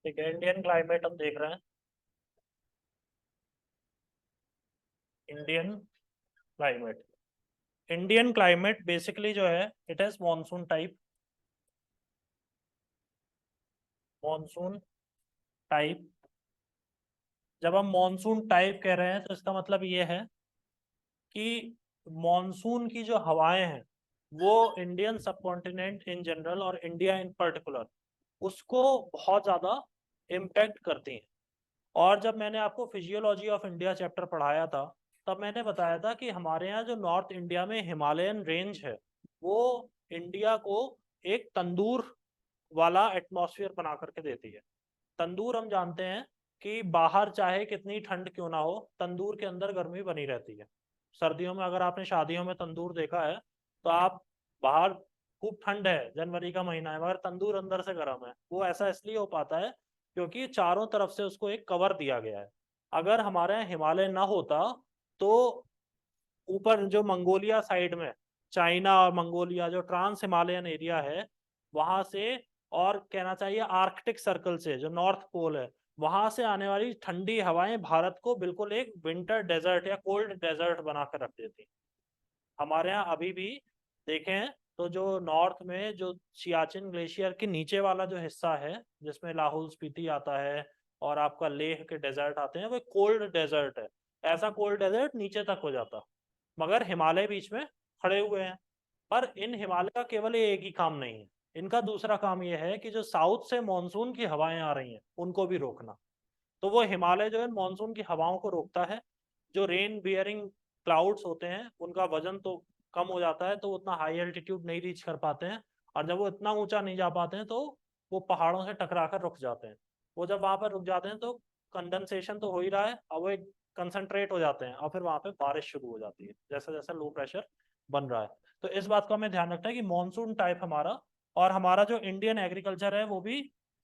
ठीक है, Indian climate हम देख रहे हैं। Indian climate, Indian climate basically जो है it is monsoon type. Monsoon type, जब हम मॉनसून टाइप कह रहे हैं तो इसका मतलब ये है कि मॉनसून की जो हवाएं हैं वो इंडियन सबकॉन्टिनेंट इन जनरल और इंडिया इन पर्टिकुलर उसको बहुत ज़्यादा इम्पेक्ट करती हैं। और जब मैंने आपको फिजियोलॉजी ऑफ इंडिया चैप्टर पढ़ाया था तब मैंने बताया था कि हमारे यहाँ जो नॉर्थ इंडिया में हिमालयन रेंज है वो इंडिया को एक तंदूर वाला एटमॉस्फेयर बना करके देती है। तंदूर हम जानते हैं कि बाहर चाहे कितनी ठंड क्यों ना हो तंदूर के अंदर गर्मी बनी रहती है। सर्दियों में अगर आपने शादियों में तंदूर देखा है तो आप बाहर खूब ठंड है, जनवरी का महीना है, मगर तंदूर अंदर से गर्म है। वो ऐसा इसलिए हो पाता है क्योंकि चारों तरफ से उसको एक कवर दिया गया है। अगर हमारे यहाँ हिमालय ना होता तो ऊपर जो मंगोलिया साइड में, चाइना और मंगोलिया जो ट्रांस हिमालयन एरिया है वहां से, और कहना चाहिए आर्कटिक सर्कल से जो नॉर्थ पोल है वहां से आने वाली ठंडी हवाएं भारत को बिल्कुल एक विंटर डेजर्ट या कोल्ड डेजर्ट बना कर रख देती। हमारे यहाँ अभी भी देखें तो जो नॉर्थ में जो सियाचिन ग्लेशियर के नीचे वाला जो हिस्सा है जिसमें लाहौल स्पीति आता है और आपका लेह के डेजर्ट आते हैं वो कोल्ड डेजर्ट है। ऐसा कोल्ड डेजर्ट नीचे तक हो जाता, मगर हिमालय बीच में खड़े हुए हैं। पर इन हिमालय का केवल ये एक ही काम नहीं है, इनका दूसरा काम ये है कि जो साउथ से मानसून की हवाएं आ रही हैं उनको भी रोकना। तो वो हिमालय जो है मानसून की हवाओं को रोकता है। जो रेन बियरिंग क्लाउड्स होते हैं उनका वजन तो कम हो जाता है तो वो उतना हाई एल्टीट्यूड नहीं रीच कर पाते हैं, और जब वो इतना ऊंचा नहीं जा पाते हैं तो वो पहाड़ों से टकरा कर रुक जाते हैं। वो जब वहां पर रुक जाते हैं तो कंडेंसेशन तो हो ही रहा है और वो एक कंसंट्रेट हो जाते हैं और फिर वहां पे बारिश शुरू हो जाती है जैसा जैसा लो प्रेशर बन रहा है। तो इस बात का हमें ध्यान रखना है कि मानसून टाइप हमारा, और हमारा जो इंडियन एग्रीकल्चर है वो भी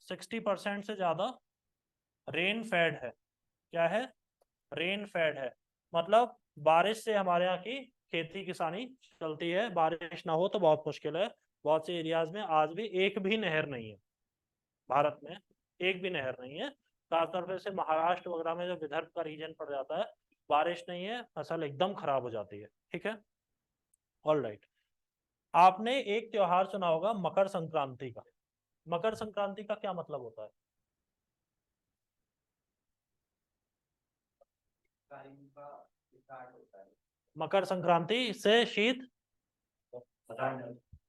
60% से ज्यादा रेन फेड है। क्या है? रेन फेड है। मतलब बारिश से हमारे यहाँ की खेती किसानी चलती है, बारिश ना हो तो बहुत मुश्किल है। बहुत से एरियाज में आज भी एक भी नहर नहीं है, भारत में एक भी नहर नहीं है। खासतौर पर से महाराष्ट्र वगैरह में जो विदर्भ का रीजन पड़ जाता है बारिश नहीं है, फसल एकदम खराब हो जाती है। ठीक है, ऑल राइट। आपने एक त्योहार सुना होगा मकर संक्रांति का। मकर संक्रांति का क्या मतलब होता है? मकर संक्रांति से शीत,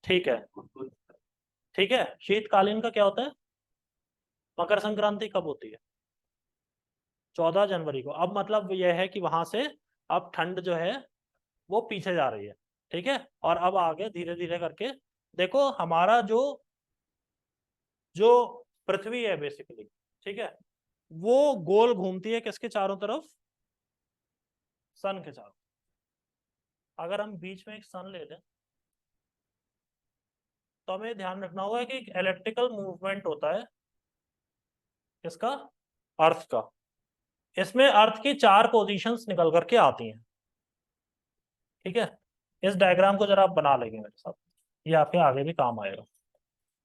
ठीक है, ठीक है, शीतकालीन का क्या होता है? मकर संक्रांति कब होती है? 14 जनवरी को। अब मतलब यह है कि वहां से अब ठंड जो है वो पीछे जा रही है। ठीक है, और अब आगे धीरे धीरे करके देखो हमारा जो जो पृथ्वी है बेसिकली, ठीक है, वो गोल घूमती है किसके चारों तरफ? सन के चारों। अगर हम बीच में एक सन ले लें तो हमें ध्यान रखना होगा कि एक इलेक्ट्रिकल मूवमेंट होता है किसका? अर्थ का। इसमें अर्थ की चार पोजीशंस निकल करके आती हैं। ठीक है, इस डायग्राम को जरा आप बना लेंगे मेरे साथ, ये आपके आगे भी काम आएगा।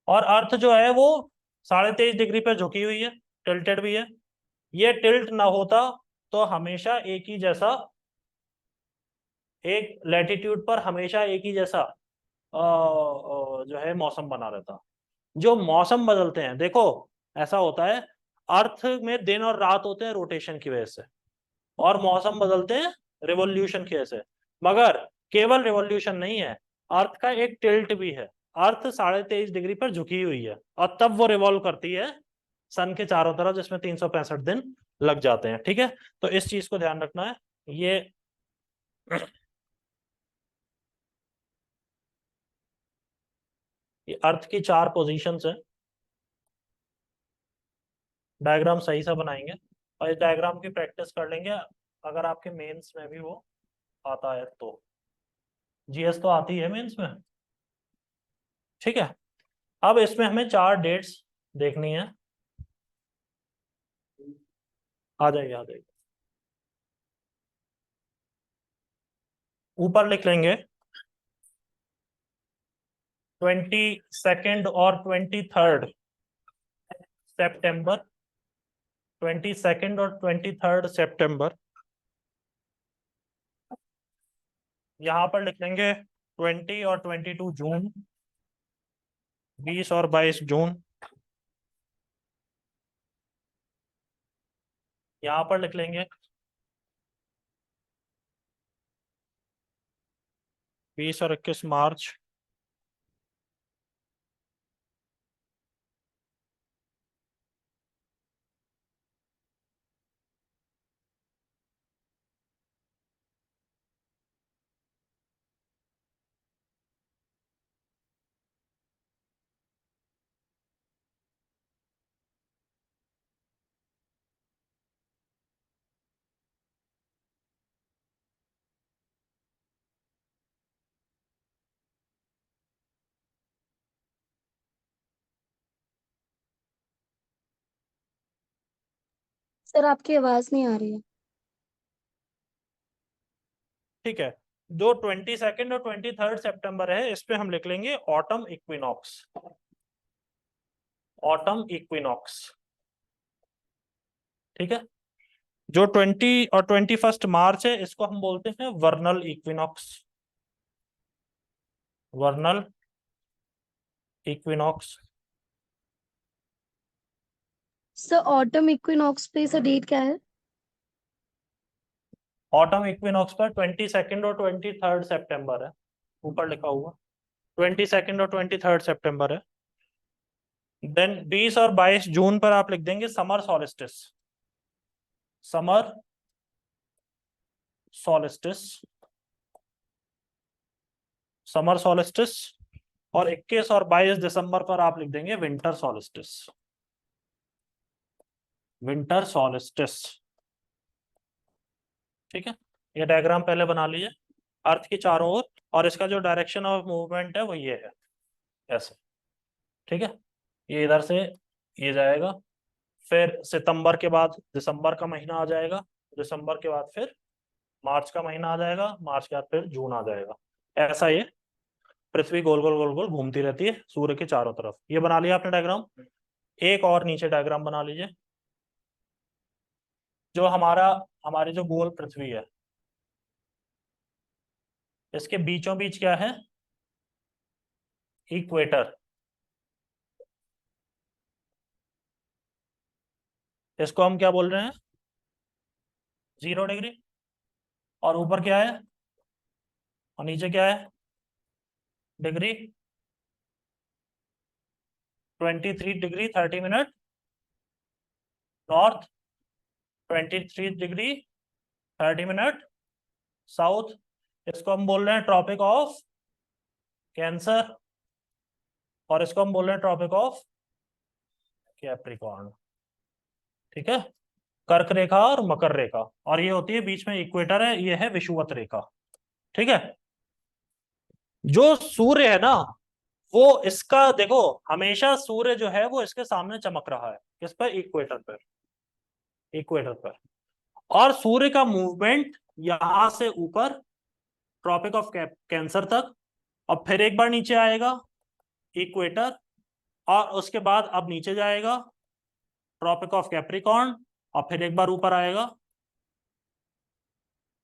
और अर्थ जो है वो 23.5 डिग्री पे झुकी हुई है, टिल्टेड भी है। ये टिल्ट ना होता तो हमेशा एक ही जैसा, एक लैटिट्यूड पर हमेशा एक ही जैसा जो है मौसम बना रहता। जो मौसम बदलते हैं देखो, ऐसा होता है अर्थ में दिन और रात होते हैं रोटेशन की वजह से, और मौसम बदलते हैं रिवॉल्यूशन की वजह से। मगर केवल रिवॉल्यूशन नहीं है, अर्थ का एक टिल्ट भी है। अर्थ 23.5 डिग्री पर झुकी हुई है और तब वो रिवॉल्व करती है सन के चारों तरफ, जिसमें 365 दिन लग जाते हैं। ठीक है, तो इस चीज को ध्यान रखना है। ये ये अर्थ की चार पोजीशंस है। डायग्राम सही से बनाएंगे और इस डायग्राम की प्रैक्टिस कर लेंगे, अगर आपके मेंस में भी वो आता है तो। जीएस तो आती है मेंस में। ठीक है, अब इसमें हमें चार डेट्स देखनी है। आ जाइए आ जाइए, ऊपर लिख लेंगे 22 और 23 सितंबर 22 और 23 सितंबर, यहाँ पर लिख लेंगे 20 और 22 जून, 20 और 22 जून। यहाँ पर लिख लेंगे 20 और 21 मार्च। सर आपकी आवाज नहीं आ रही है। ठीक है, जो 22 और 23 सितंबर है, इस पे हम लिख लेंगे ऑटम इक्विनॉक्स। ऑटम इक्विनॉक्स, ठीक है। जो 20 और 21 मार्च है, इसको हम बोलते हैं वर्नल equinox. वर्नल equinox. Sir autumn equinox पे सर डेट क्या है? ऑटम इक्विनॉक्स पर 22 और 23 सितंबर है, ऊपर लिखा हुआ। 22 और 23 सितंबर है। देन 20 और 22 जून पर आप लिख देंगे summer solstice. Summer solstice, summer solstice. और 21 और 22 दिसंबर पर आप लिख देंगे विंटर सॉलिस्टिस। विंटर सॉलिस्टिस, ठीक है। ये डायग्राम पहले बना लीजिए, अर्थ की चारों ओर, और इसका जो डायरेक्शन ऑफ मूवमेंट है वो ये है, ऐसे, ठीक है। ये इधर से ये जाएगा, फिर सितंबर के बाद दिसंबर का महीना आ जाएगा, दिसंबर के बाद फिर मार्च का महीना आ जाएगा, मार्च के बाद फिर जून आ जाएगा। ऐसा ये पृथ्वी गोल गोल गोल गोल घूमती रहती है सूर्य के चारों तरफ। ये बना लिया आपने डायग्राम। एक और नीचे डायग्राम बना लीजिए। जो हमारी जो गोल पृथ्वी है, इसके बीचों बीच क्या है? इक्वेटर। इसको हम क्या बोल रहे हैं? 0 डिग्री। और ऊपर क्या है और नीचे क्या है? Degree. 23 degree 30 minute north, 23 degree 30 minute south. इसको हम बोल रहे हैं ट्रॉपिक ऑफ कैंसर, और इसको हम बोल रहे हैं ट्रॉपिक ऑफ कैप्रिकॉर्न, ठीक है। कर्क रेखा और मकर रेखा, और ये होती है बीच में इक्वेटर है, ये है विषुवत रेखा, ठीक है। जो सूर्य है ना, वो इसका देखो, हमेशा सूर्य जो है वो इसके सामने चमक रहा है, किस पर? इक्वेटर पर। इक्वेटर पर। और सूर्य का मूवमेंट यहां से ऊपर ट्रॉपिक ऑफ कैंसर तक, और फिर एक बार नीचे आएगा इक्वेटर, और उसके बाद अब नीचे जाएगा ट्रॉपिक ऑफ कैप्रिकॉर्न, और फिर एक बार ऊपर आएगा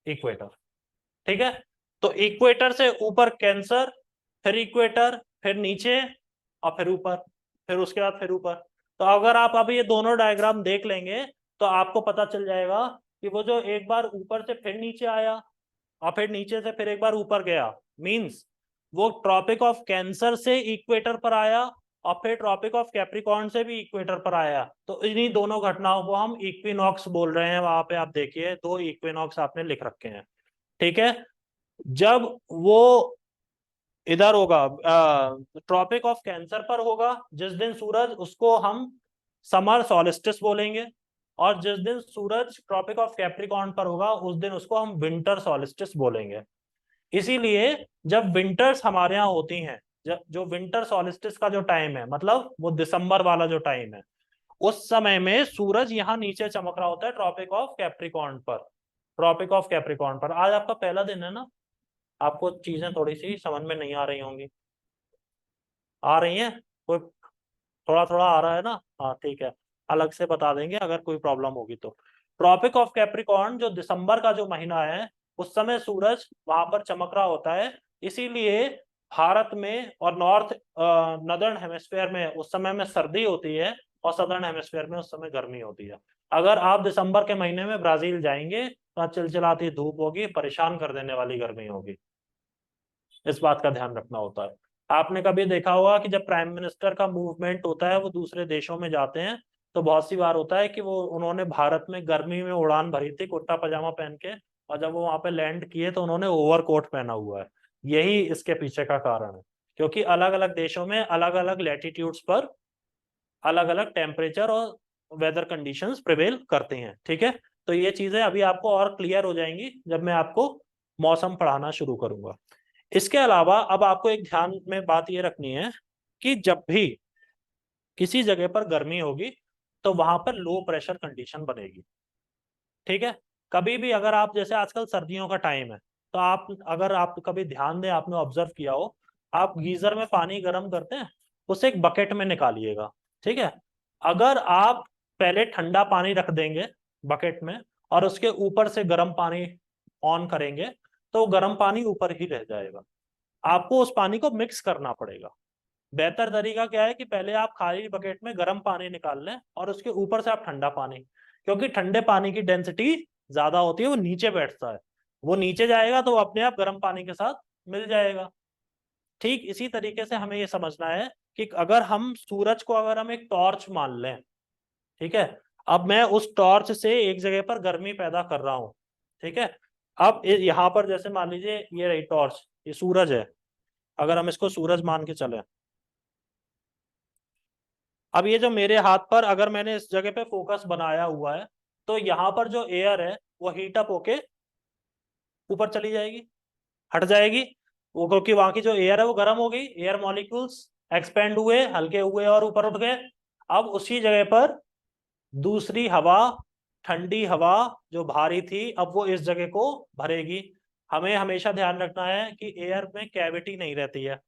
इक्वेटर, ठीक है। तो इक्वेटर से ऊपर कैंसर, फिर इक्वेटर, फिर नीचे, और फिर ऊपर, फिर उसके बाद फिर ऊपर। तो अगर आप अभी ये दोनों डायग्राम देख लेंगे तो आपको पता चल जाएगा कि वो जो एक बार ऊपर से फिर नीचे आया, और फिर नीचे से फिर एक बार ऊपर गया, मींस वो ट्रॉपिक ऑफ कैंसर से इक्वेटर पर आया, और फिर ट्रॉपिक ऑफ कैप्रिकॉर्न से भी इक्वेटर पर आया। तो इन्हीं दोनों घटनाओं को हम इक्विनॉक्स बोल रहे हैं। वहां पे आप देखिए 2 इक्विनॉक्स आपने लिख रखे हैं, ठीक है। जब वो इधर होगा ट्रॉपिक ऑफ कैंसर पर होगा जिस दिन सूरज, उसको हम समर सॉलिस्टिस बोलेंगे। और जिस दिन सूरज ट्रॉपिक ऑफ कैप्रिकॉर्न पर होगा उस दिन उसको हम विंटर सॉलिस्टिस बोलेंगे। इसीलिए जब विंटर्स हमारे यहाँ होती हैं, जब जो विंटर सॉलिस्टिस का जो टाइम है, मतलब वो दिसंबर वाला जो टाइम है, उस समय में सूरज यहाँ नीचे चमक रहा होता है ट्रॉपिक ऑफ कैप्रिकॉर्न पर। ट्रॉपिक ऑफ कैप्रिकॉर्न पर आज आपका पहला दिन है ना, आपको चीजें थोड़ी सी समझ में नहीं आ रही होंगी। आ रही हैं? कोई थोड़ा थोड़ा आ रहा है ना? हाँ ठीक है। अलग से बता देंगे अगर कोई प्रॉब्लम होगी तो। ट्रॉपिक ऑफ कैप्रिकॉर्न जो दिसंबर का जो महीना है उस समय सूरज वहां पर चमक रहा होता है, इसीलिए भारत में और नॉर्थ नदर्न हेमिस्फेयर में उस समय में सर्दी होती है और सदर्न हेमिस्फेयर में उस समय गर्मी होती है। अगर आप दिसंबर के महीने में ब्राजील जाएंगे तो चिलचिलाती धूप होगी, परेशान कर देने वाली गर्मी होगी। इस बात का ध्यान रखना होता है। आपने कभी देखा होगा कि जब प्राइम मिनिस्टर का मूवमेंट होता है वो दूसरे देशों में जाते हैं, तो बहुत सी बार होता है कि वो उन्होंने भारत में गर्मी में उड़ान भरी थी कुर्ता पजामा पहन के, और जब वो वहां पे लैंड किए तो उन्होंने ओवरकोट पहना हुआ है। यही इसके पीछे का कारण है, क्योंकि अलग अलग देशों में अलग अलग लैटिट्यूड्स पर अलग अलग टेम्परेचर और वेदर कंडीशंस प्रिवेल करते हैं। ठीक है, तो ये चीजें अभी आपको और क्लियर हो जाएंगी जब मैं आपको मौसम पढ़ाना शुरू करूंगा। इसके अलावा अब आपको एक ध्यान में बात ये रखनी है कि जब भी किसी जगह पर गर्मी होगी तो वहां पर लो प्रेशर कंडीशन बनेगी। ठीक है, कभी भी अगर आप, जैसे आजकल सर्दियों का टाइम है, तो आप अगर आप कभी ध्यान दें, आपने ऑब्जर्व किया हो, आप गीजर में पानी गर्म करते हैं, उसे एक बकेट में निकालिएगा। ठीक है, अगर आप पहले ठंडा पानी रख देंगे बकेट में और उसके ऊपर से गर्म पानी ऑन करेंगे, तो गर्म पानी ऊपर ही रह जाएगा। आपको उस पानी को मिक्स करना पड़ेगा। बेहतर तरीका क्या है कि पहले आप खाली बकेट में गर्म पानी निकाल लें और उसके ऊपर से आप ठंडा पानी, क्योंकि ठंडे पानी की डेंसिटी ज्यादा होती है, वो नीचे बैठता है, वो नीचे जाएगा तो वो अपने आप गर्म पानी के साथ मिल जाएगा। ठीक इसी तरीके से हमें ये समझना है कि अगर हम सूरज को अगर हम एक टॉर्च मान लें, ठीक है, अब मैं उस टॉर्च से एक जगह पर गर्मी पैदा कर रहा हूं। ठीक है, अब यहाँ पर जैसे मान लीजिए ये रही टॉर्च, ये सूरज है, अगर हम इसको सूरज मान के चले, अब ये जो मेरे हाथ पर अगर मैंने इस जगह पे फोकस बनाया हुआ है, तो यहाँ पर जो एयर है वो हीट अप होके ऊपर चली जाएगी, हट जाएगी। वो क्योंकि वहां की जो एयर है वो गर्म हो गई, एयर मॉलिक्यूल्स एक्सपेंड हुए, हल्के हुए और ऊपर उठ गए। अब उसी जगह पर दूसरी हवा, ठंडी हवा जो भारी थी, अब वो इस जगह को भरेगी। हमें हमेशा ध्यान रखना है कि एयर में कैविटी नहीं रहती है।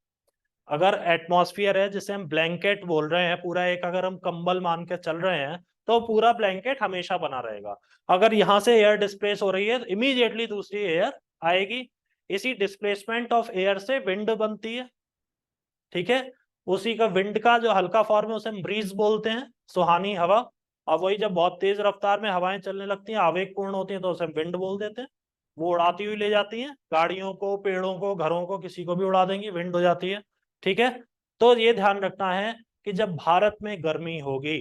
अगर एटमॉस्फेयर है जिसे हम ब्लैंकेट बोल रहे हैं, पूरा एक अगर हम कंबल मान के चल रहे हैं, तो पूरा ब्लैंकेट हमेशा बना रहेगा। अगर यहां से एयर डिस्प्लेस हो रही है तो इमीडिएटली दूसरी एयर आएगी। इसी डिस्प्लेसमेंट ऑफ एयर से विंड बनती है। ठीक है, उसी का विंड का जो हल्का फॉर्म है उसे हम ब्रीज बोलते हैं, सुहानी हवा। और वही जब बहुत तेज रफ्तार में हवाएं चलने लगती हैं, आवेगपूर्ण होती हैं, तो उसे हम विंड बोल देते हैं। वो उड़ाती हुई ले जाती हैं, गाड़ियों को, पेड़ों को, घरों को, किसी को भी उड़ा देंगी, विंड हो जाती है। ठीक है, तो ये ध्यान रखना है कि जब भारत में गर्मी होगी,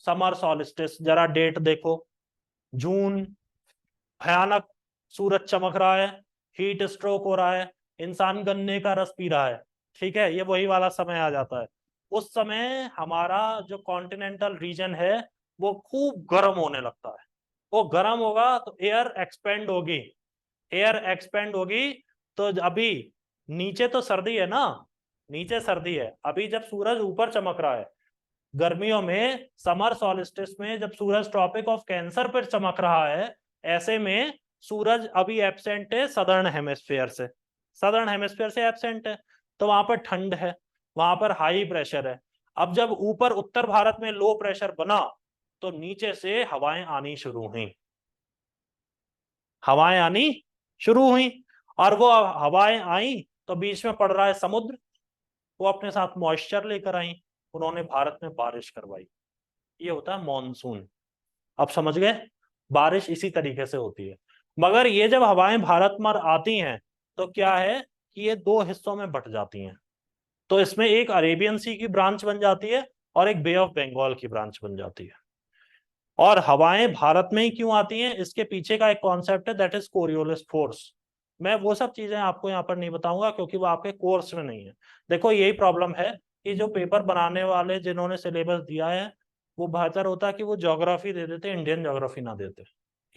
समर सॉलिस्टिस, जरा डेट देखो, जून, भयानक सूरज चमक रहा है, हीट स्ट्रोक हो रहा है, इंसान गन्ने का रस पी रहा है। ठीक है, ये वही वाला समय आ जाता है। उस समय हमारा जो कॉन्टिनेंटल रीजन है वो खूब गर्म होने लगता है। वो गर्म होगा तो एयर एक्सपेंड होगी, एयर एक्सपेंड होगी। तो अभी नीचे तो सर्दी है ना, नीचे सर्दी है, अभी जब सूरज ऊपर चमक रहा है गर्मियों में, समर सॉलिस्टिस में जब सूरज ट्रॉपिक ऑफ कैंसर पर चमक रहा है, ऐसे में सूरज अभी एब्सेंट है सदर्न हेमिस्फेयर से, सदर्न हेमिस्फेयर से एब्सेंट है, तो वहां पर ठंड है, वहां पर हाई प्रेशर है। अब जब ऊपर उत्तर भारत में लो प्रेशर बना, तो नीचे से हवाएं आनी शुरू हुई, हवाएं आनी शुरू हुई। और वो हवाएं आई तो बीच में पड़ रहा है समुद्र, वो अपने साथ मॉइस्चर लेकर आई, उन्होंने भारत में बारिश करवाई। ये होता है मॉनसून। अब समझ गए, बारिश इसी तरीके से होती है। मगर ये जब हवाएं भारत में आती हैं तो क्या है कि ये दो हिस्सों में बट जाती हैं। तो इसमें एक अरेबियन सी की ब्रांच बन जाती है और एक बे ऑफ बंगाल की ब्रांच बन जाती है। और हवाएं भारत में ही क्यों आती हैं, इसके पीछे का एक कॉन्सेप्ट है, दैट इज कोरियोलिस फोर्स। मैं वो सब चीजें आपको यहाँ पर नहीं बताऊंगा क्योंकि वो आपके कोर्स में नहीं है। देखो यही प्रॉब्लम है कि जो पेपर बनाने वाले जिन्होंने सिलेबस दिया है, वो बेहतर होता कि वो ज्योग्राफी दे देते, इंडियन ज्योग्राफी ना देते,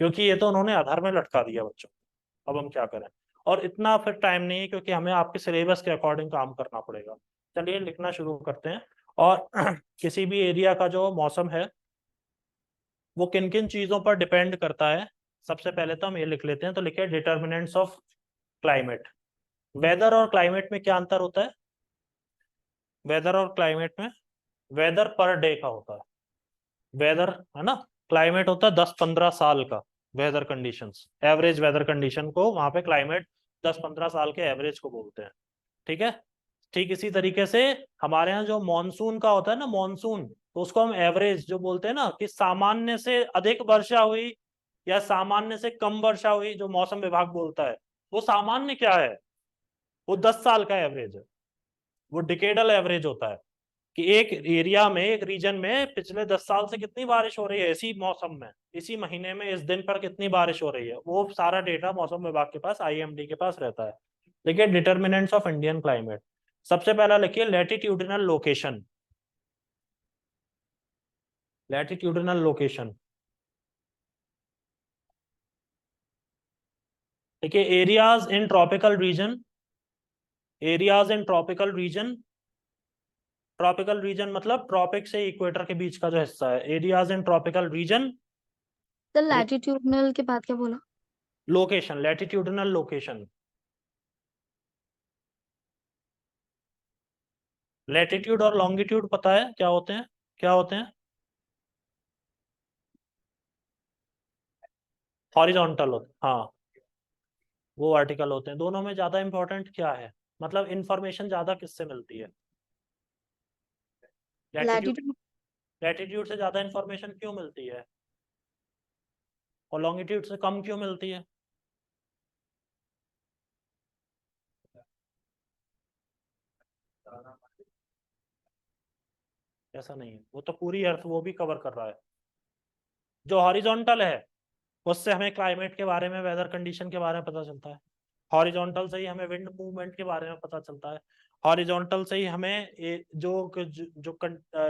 क्योंकि ये तो उन्होंने आधार में लटका दिया बच्चों को। अब हम क्या करें, और इतना फिर टाइम नहीं है क्योंकि हमें आपके सिलेबस के अकॉर्डिंग काम करना पड़ेगा। चलिए लिखना शुरू करते हैं। और किसी भी एरिया का जो मौसम है वो किन किन चीजों पर डिपेंड करता है, सबसे पहले तो हम ये लिख लेते हैं। तो लिखे डिटर्मिनेंट्स ऑफ क्लाइमेट। वेदर और क्लाइमेट में क्या अंतर होता है, वेदर और क्लाइमेट में, वेदर पर डे का होता है, वेदर है ना, क्लाइमेट होता है 10-15 साल का weather conditions, average weather condition को वहां पे क्लाइमेट 10-15 साल के एवरेज को बोलते हैं। ठीक है। ठीक इसी तरीके से हमारे यहाँ जो मॉनसून का होता है ना, मॉनसून, तो उसको हम एवरेज जो बोलते हैं ना, कि सामान्य से अधिक वर्षा हुई या सामान्य से कम वर्षा हुई, जो मौसम विभाग बोलता है, वो सामान्य क्या है, वो 10 साल का एवरेज है, वो डिकेडल एवरेज होता है, कि एक एरिया में, एक रीजन में पिछले 10 साल से कितनी बारिश हो रही है, इसी मौसम में, इसी महीने में, इस दिन पर कितनी बारिश हो रही है, वो सारा डेटा मौसम विभाग के पास, आईएमडी के पास रहता है। देखिए डिटर्मिनेंट्स ऑफ इंडियन क्लाइमेट, सबसे पहला लिखिए लैटिट्यूडिनल लोकेशन। लैटिट्यूडिनल लोकेशन, देखिए areas in tropical reason, areas in tropical reason, tropical region मतलब ट्रॉपिक से इक्वेटर के बीच का जो हिस्सा है, areas in tropical reason. Sir latitudinal के बाद क्या बोला? लोकेशन, लैटिट्यूडिनल लोकेशन, लैटिट्यूड और लॉन्गिट्यूड पता है क्या होते हैं, क्या होते हैं? हॉरिजॉन्टल होते, हाँ, वो वर्टिकल होते हैं। दोनों में ज्यादा इंपॉर्टेंट क्या है, मतलब इंफॉर्मेशन ज्यादा किससे मिलती है? Latitude, latitude. लैटिट्यूड से ज्यादा इंफॉर्मेशन क्यों मिलती है, और लॉन्गिट्यूड से कम क्यों मिलती है? ऐसा नहीं है, वो तो पूरी अर्थ वो भी कवर कर रहा है। जो हॉरिजॉन्टल है उससे हमें क्लाइमेट के बारे में, वेदर कंडीशन के बारे में पता चलता है। हॉरिजॉन्टल से ही हमें विंड मूवमेंट के बारे में पता चलता है। हॉरिजॉन्टल से ही हमें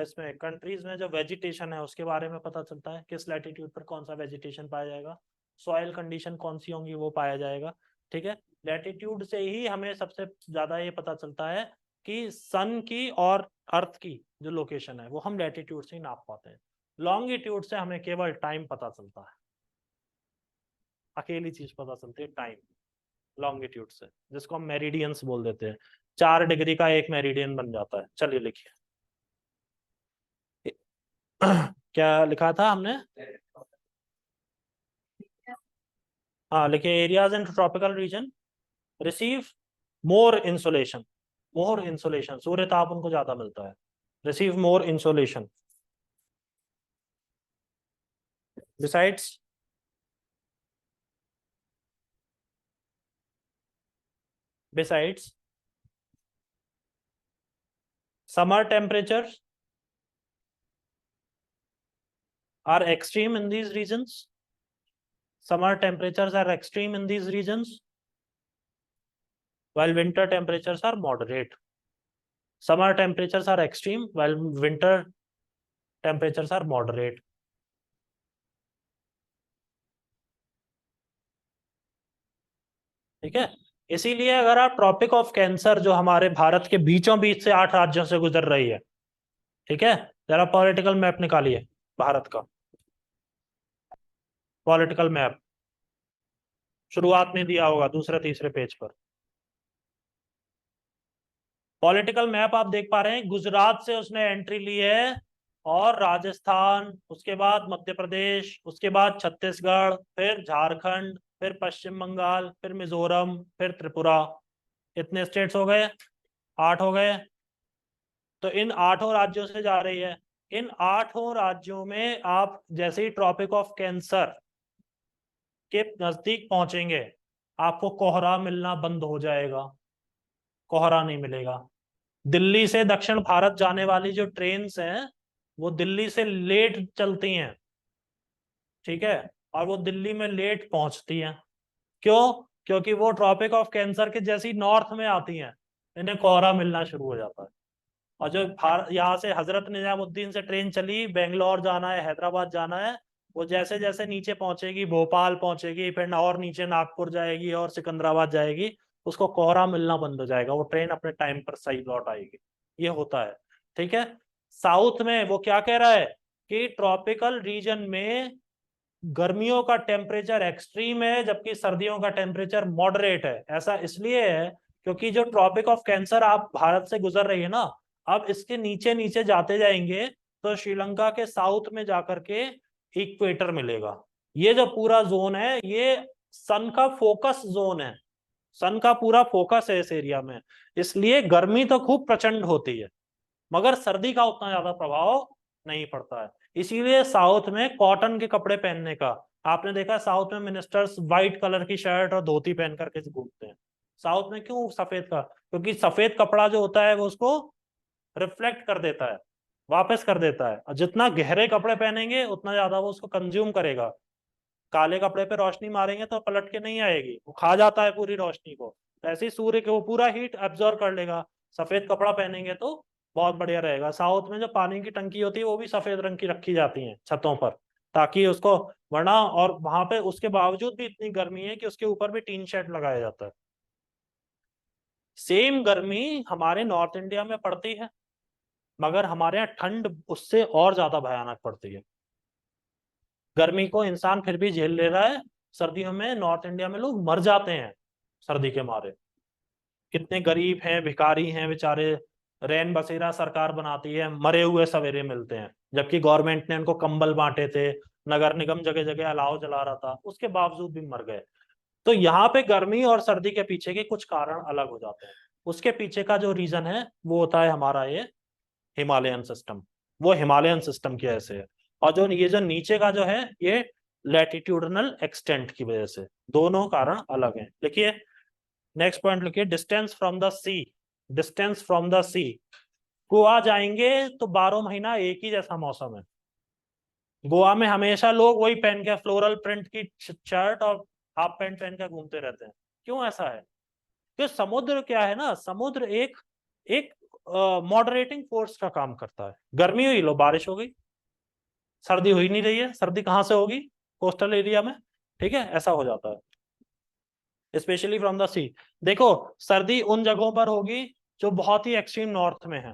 इसमें कंट्रीज में जो वेजिटेशन है उसके बारे में पता चलता है, किस लैटिट्यूड पर कौन सा वेजिटेशन पाया जाएगा, सॉइल कंडीशन कौन सी होंगी वो पाया जाएगा। ठीक है। लैटिट्यूड से ही हमें सबसे ज्यादा ये पता चलता है कि सन की और अर्थ की जो लोकेशन है वो हम लैटिट्यूड से ही नाप पाते हैं। लॉन्गिट्यूड से हमें केवल टाइम पता चलता है, अकेली चीज पता चलती है टाइम, लॉन्गिट्यूड से, जिसको हम मेरिडियंस बोल देते हैं। 4 डिग्री का एक मेरिडियन बन जाता है। चलिए लिखिए क्या लिखा था हमने? हाँ लिखिए, areas in tropical region receive more insolation, more insolation, सूर्य ताप उनको ज्यादा मिलता है, receive more insolation. Besides, besides summer temperature are extreme in these regions, summer temperatures are extreme in these regions while winter temperatures are moderate. Summer temperatures are extreme while winter temperatures are moderate. ठीक है। इसीलिए अगर आप tropic of cancer जो हमारे भारत के बीचों बीच से 8 राज्यों से गुजर रही है, ठीक है, जरा पॉलिटिकल मैप निकालिए भारत का, पॉलिटिकल मैप शुरुआत में दिया होगा दूसरे तीसरे पेज पर। पॉलिटिकल मैप आप देख पा रहे हैं, गुजरात से उसने एंट्री ली है, और राजस्थान, उसके बाद मध्य प्रदेश, उसके बाद छत्तीसगढ़, फिर झारखंड, फिर पश्चिम बंगाल, फिर मिजोरम, फिर त्रिपुरा। इतने स्टेट्स हो गए, 8 हो गए। तो इन 8 राज्यों से जा रही है। इन 8 राज्यों में आप जैसे ही ट्रॉपिक ऑफ कैंसर के नजदीक पहुंचेंगे, आपको कोहरा मिलना बंद हो जाएगा, कोहरा नहीं मिलेगा। दिल्ली से दक्षिण भारत जाने वाली जो ट्रेन्स हैं वो दिल्ली से लेट चलती हैं, ठीक है, और वो दिल्ली में लेट पहुंचती हैं। क्यों? क्योंकि वो ट्रॉपिक ऑफ कैंसर के जैसी नॉर्थ में आती हैं, इन्हें कोहरा मिलना शुरू हो जाता है। और जो यहाँ से हजरत निजामुद्दीन से ट्रेन चली, बेंगलोर जाना है, हैदराबाद जाना है, वो जैसे जैसे नीचे पहुंचेगी, भोपाल पहुंचेगी, फिर और नीचे नागपुर जाएगी और सिकंदराबाद जाएगी, उसको कोहरा मिलना बंद हो जाएगा, वो ट्रेन अपने टाइम पर सही लौट आएगी। ये होता है। ठीक है। साउथ में वो क्या कह रहा है कि ट्रॉपिकल रीजन में गर्मियों का टेम्परेचर एक्सट्रीम है जबकि सर्दियों का टेम्परेचर मॉडरेट है। ऐसा इसलिए है क्योंकि जो ट्रॉपिक ऑफ कैंसर आप भारत से गुजर रही है ना, अब इसके नीचे नीचे जाते जाएंगे तो श्रीलंका के साउथ में जाकर के इक्वेटर मिलेगा। ये जो पूरा जोन है ये सन का फोकस जोन है, सन का पूरा फोकस है इस एरिया में, इसलिए गर्मी तो खूब प्रचंड होती है मगर सर्दी का उतना ज्यादा प्रभाव नहीं पड़ता है। इसीलिए साउथ में कॉटन के कपड़े पहनने का, आपने देखा साउथ में मिनिस्टर्स व्हाइट कलर की शर्ट और धोती पहन करके घूमते हैं। साउथ में क्यों सफेद का? क्योंकि सफेद कपड़ा जो होता है वो उसको रिफ्लेक्ट कर देता है, वापस कर देता है, और जितना गहरे कपड़े पहनेंगे उतना ज्यादा वो उसको कंज्यूम करेगा। काले कपड़े पे रोशनी मारेंगे तो पलट के नहीं आएगी, वो खा जाता है पूरी रोशनी को। तो ऐसे ही सूर्य के वो पूरा हीट एब्जॉर्ब कर लेगा। सफेद कपड़ा पहनेंगे तो बहुत बढ़िया रहेगा। साउथ में जो पानी की टंकी होती है वो भी सफेद रंग की रखी जाती है छतों पर, ताकि उसको, वरना, और वहां पे उसके बावजूद भी इतनी गर्मी है कि उसके ऊपर भी टीन शेड लगाया जाता है। सेम गर्मी हमारे नॉर्थ इंडिया में पड़ती है मगर हमारे यहाँ ठंड उससे और ज्यादा भयानक पड़ती है। गर्मी को इंसान फिर भी झेल ले रहा है, सर्दियों में नॉर्थ इंडिया में लोग मर जाते हैं सर्दी के मारे। कितने गरीब हैं, भिखारी हैं बेचारे, रैन बसेरा सरकार बनाती है, मरे हुए सवेरे मिलते हैं, जबकि गवर्नमेंट ने उनको कंबल बांटे थे, नगर निगम जगह जगह अलाव जला रहा था, उसके बावजूद भी मर गए। तो यहाँ पे गर्मी और सर्दी के पीछे के कुछ कारण अलग हो जाते हैं। उसके पीछे का जो रीजन है वो होता है हमारा ये हिमालयन सिस्टम। वो हिमालयन सिस्टम की वजह से है। और जो ये जो नीचे का जो है ये लैटिट्यूडनल एक्सटेंट की वजह से, दोनों कारण अलग हैं। देखिए नेक्स्ट पॉइंट लिखिए, distance from the sea. Distance from the sea, Goa जाएंगे तो 12 महीना एक ही जैसा मौसम है। गोवा में हमेशा लोग वही पहन के फ्लोरल प्रिंट की शर्ट और हाफ पैंट पहन के घूमते रहते हैं। क्यों ऐसा है? कि समुद्र क्या है ना, समुद्र एक एक मॉडरेटिंग फोर्स का काम करता है। गर्मी हुई, लो बारिश हो गई, सर्दी हो ही नहीं रही है, सर्दी कहाँ से होगी? कोस्टल एरिया में, ठीक है, ऐसा हो जाता है स्पेशली फ्रॉम द सी। देखो सर्दी उन जगहों पर होगी जो बहुत ही एक्सट्रीम नॉर्थ में है।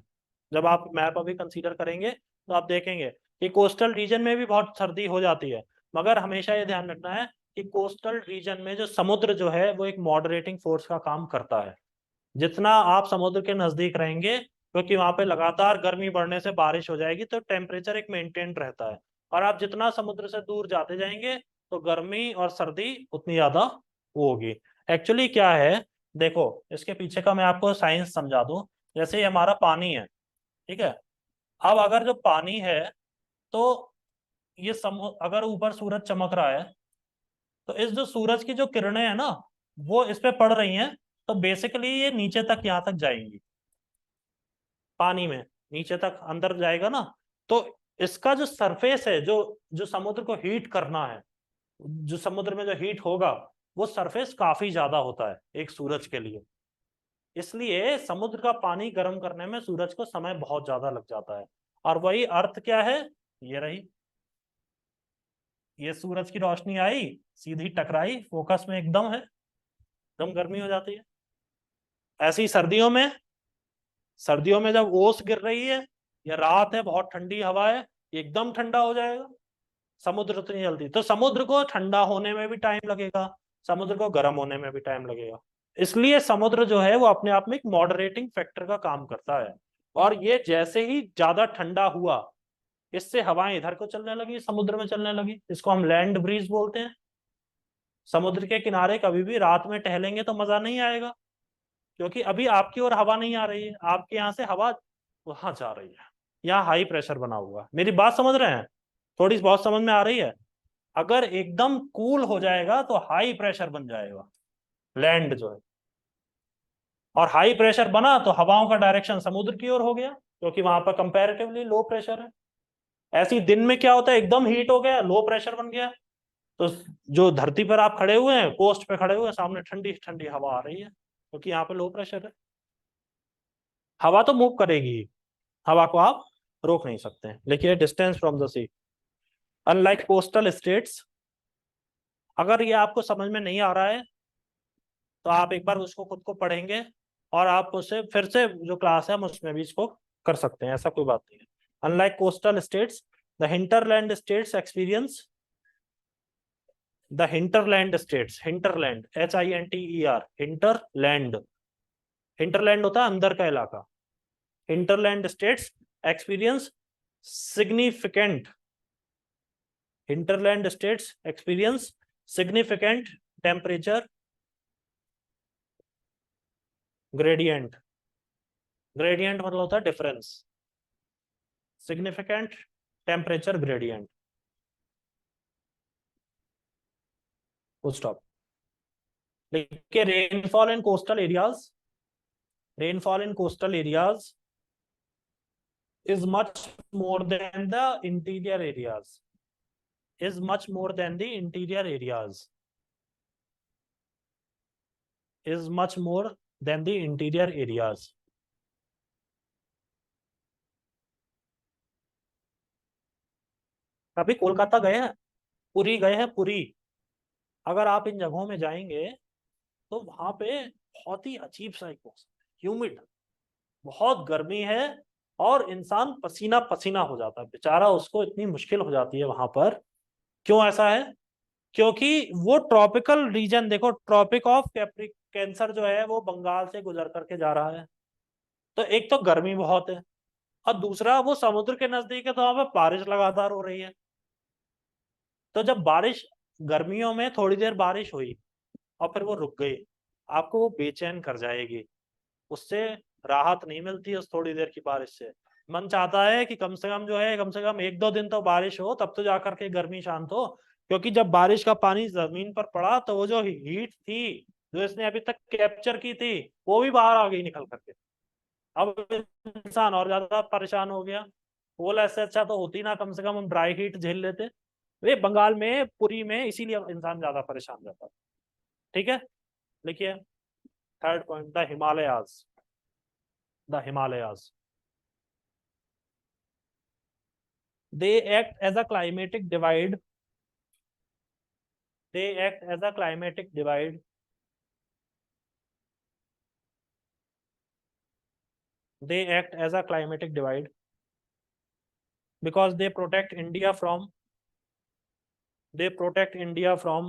जब आप मैप अभी कंसीडर करेंगे तो आप देखेंगे कि कोस्टल रीजन में भी बहुत सर्दी हो जाती है, मगर हमेशा ये ध्यान रखना है कि कोस्टल रीजन में जो समुद्र जो है वो एक मॉडरेटिंग फोर्स का काम करता है। जितना आप समुद्र के नजदीक रहेंगे, क्योंकि वहां पे लगातार गर्मी बढ़ने से बारिश हो जाएगी तो टेम्परेचर एक मेंटेन रहता है, और आप जितना समुद्र से दूर जाते जाएंगे तो गर्मी और सर्दी उतनी ज्यादा होगी। एक्चुअली क्या है, देखो इसके पीछे का मैं आपको साइंस समझा दूं। जैसे ये हमारा पानी है, ठीक है, अब अगर जो पानी है तो ये अगर ऊपर सूरज चमक रहा है तो इस जो सूरज की जो किरणें हैं ना वो इस पे पड़ रही हैं, तो बेसिकली ये नीचे तक, यहाँ तक जाएंगी पानी में, नीचे तक अंदर जाएगा ना। तो इसका जो सरफेस है, जो जो समुद्र को हीट करना है, जो समुद्र में जो हीट होगा वो सरफेस काफी ज्यादा होता है एक सूरज के लिए। इसलिए समुद्र का पानी गर्म करने में सूरज को समय बहुत ज्यादा लग जाता है। और वही अर्थ क्या है, ये रही, ये सूरज की रोशनी आई, सीधी टकराई, फोकस में एकदम है, एकदम गर्मी हो जाती है। ऐसी सर्दियों में जब ओस गिर रही है या रात है, बहुत ठंडी हवा है, एकदम ठंडा हो जाएगा समुद्र उतनी जल्दी। तो समुद्र को ठंडा होने में भी टाइम लगेगा, समुद्र को गर्म होने में भी टाइम लगेगा। इसलिए समुद्र जो है वो अपने आप में एक मॉडरेटिंग फैक्टर का काम करता है। और ये जैसे ही ज्यादा ठंडा हुआ, इससे हवाएं इधर को चलने लगी, समुद्र में चलने लगी, इसको हम लैंड ब्रीज बोलते हैं। समुद्र के किनारे कभी भी रात में टहलेंगे तो मजा नहीं आएगा, क्योंकि अभी आपकी ओर हवा नहीं आ रही है, आपके यहाँ से हवा वहां जा रही है, यहाँ हाई प्रेशर बना हुआ है। मेरी बात समझ रहे हैं? थोड़ी बहुत समझ में आ रही है? अगर एकदम कूल हो जाएगा तो हाई प्रेशर बन जाएगा लैंड जो है, और हाई प्रेशर बना तो हवाओं का डायरेक्शन समुद्र की ओर हो गया, क्योंकि वहां पर कंपैरेटिवली लो प्रेशर है। ऐसी दिन में क्या होता है, एकदम हीट हो गया, लो प्रेशर बन गया, तो जो धरती पर आप खड़े हुए हैं, कोस्ट पे खड़े हुए हैं, सामने ठंडी ठंडी हवा आ रही है, क्योंकि यहाँ पे लो प्रेशर है। हवा तो मूव करेगी, हवा को आप रोक नहीं सकते हैं। लेकिन distance from the sea, unlike coastal states. अगर ये आपको समझ में नहीं आ रहा है तो आप एक बार उसको खुद को पढ़ेंगे, और आप उसे फिर से जो क्लास है हम उसमें भी इसको कर सकते हैं, ऐसा कोई बात नहीं है। Unlike coastal states, the hinterland states experience, the hinterland states, hinterland HINTER, hinterland, hinterland होता है अंदर का इलाका, hinterland states experience significant hinterland states experience significant temperature gradient. gradient मतलब होता है difference, significant temperature gradient. full stop. देखिए rainfall in coastal areas, rainfall in coastal areas is much more than the interior areas, is much more than the interior areas, is much more than the interior areas. कभी कोलकाता गए हैं, पुरी गए हैं, पुरी? अगर आप इन जगहों में जाएंगे तो वहां पे बहुत ही अजीब सा एक मौसम, ह्यूमिड, बहुत गर्मी है और इंसान पसीना पसीना हो जाता है बेचारा, उसको इतनी मुश्किल हो जाती है वहां पर। क्यों ऐसा है? क्योंकि वो ट्रॉपिकल रीजन, देखो ट्रॉपिक ऑफ कैंसर जो है वो बंगाल से गुजर करके जा रहा है, तो एक तो गर्मी बहुत है और दूसरा वो समुद्र के नजदीक है, तो वहां पर बारिश लगातार हो रही है। तो जब बारिश, गर्मियों में थोड़ी देर बारिश हुई और फिर वो रुक गई, आपको वो बेचैन कर जाएगी, उससे राहत नहीं मिलती है उस थोड़ी देर की बारिश से। मन चाहता है कि कम से कम जो है, कम से कम एक दो दिन तो बारिश हो, तब तो जाकर के गर्मी शांत हो। क्योंकि जब बारिश का पानी जमीन पर पड़ा तो वो जो हीट थी जो इसने अभी तक कैप्चर की थी वो भी बाहर आ गई निकल करके। अब इंसान और ज्यादा परेशान हो गया, बोला ऐसे अच्छा तो होती ना, कम से कम हम ड्राई हीट झेल लेते। वे बंगाल में, पुरी में, इसीलिए इंसान ज्यादा परेशान रहता है। ठीक है, लिखिए third point, the Himalayas, the Himalayas, they act as a climatic divide, they act as a climatic divide, they act as a climatic divide because they protect India from, they protect India from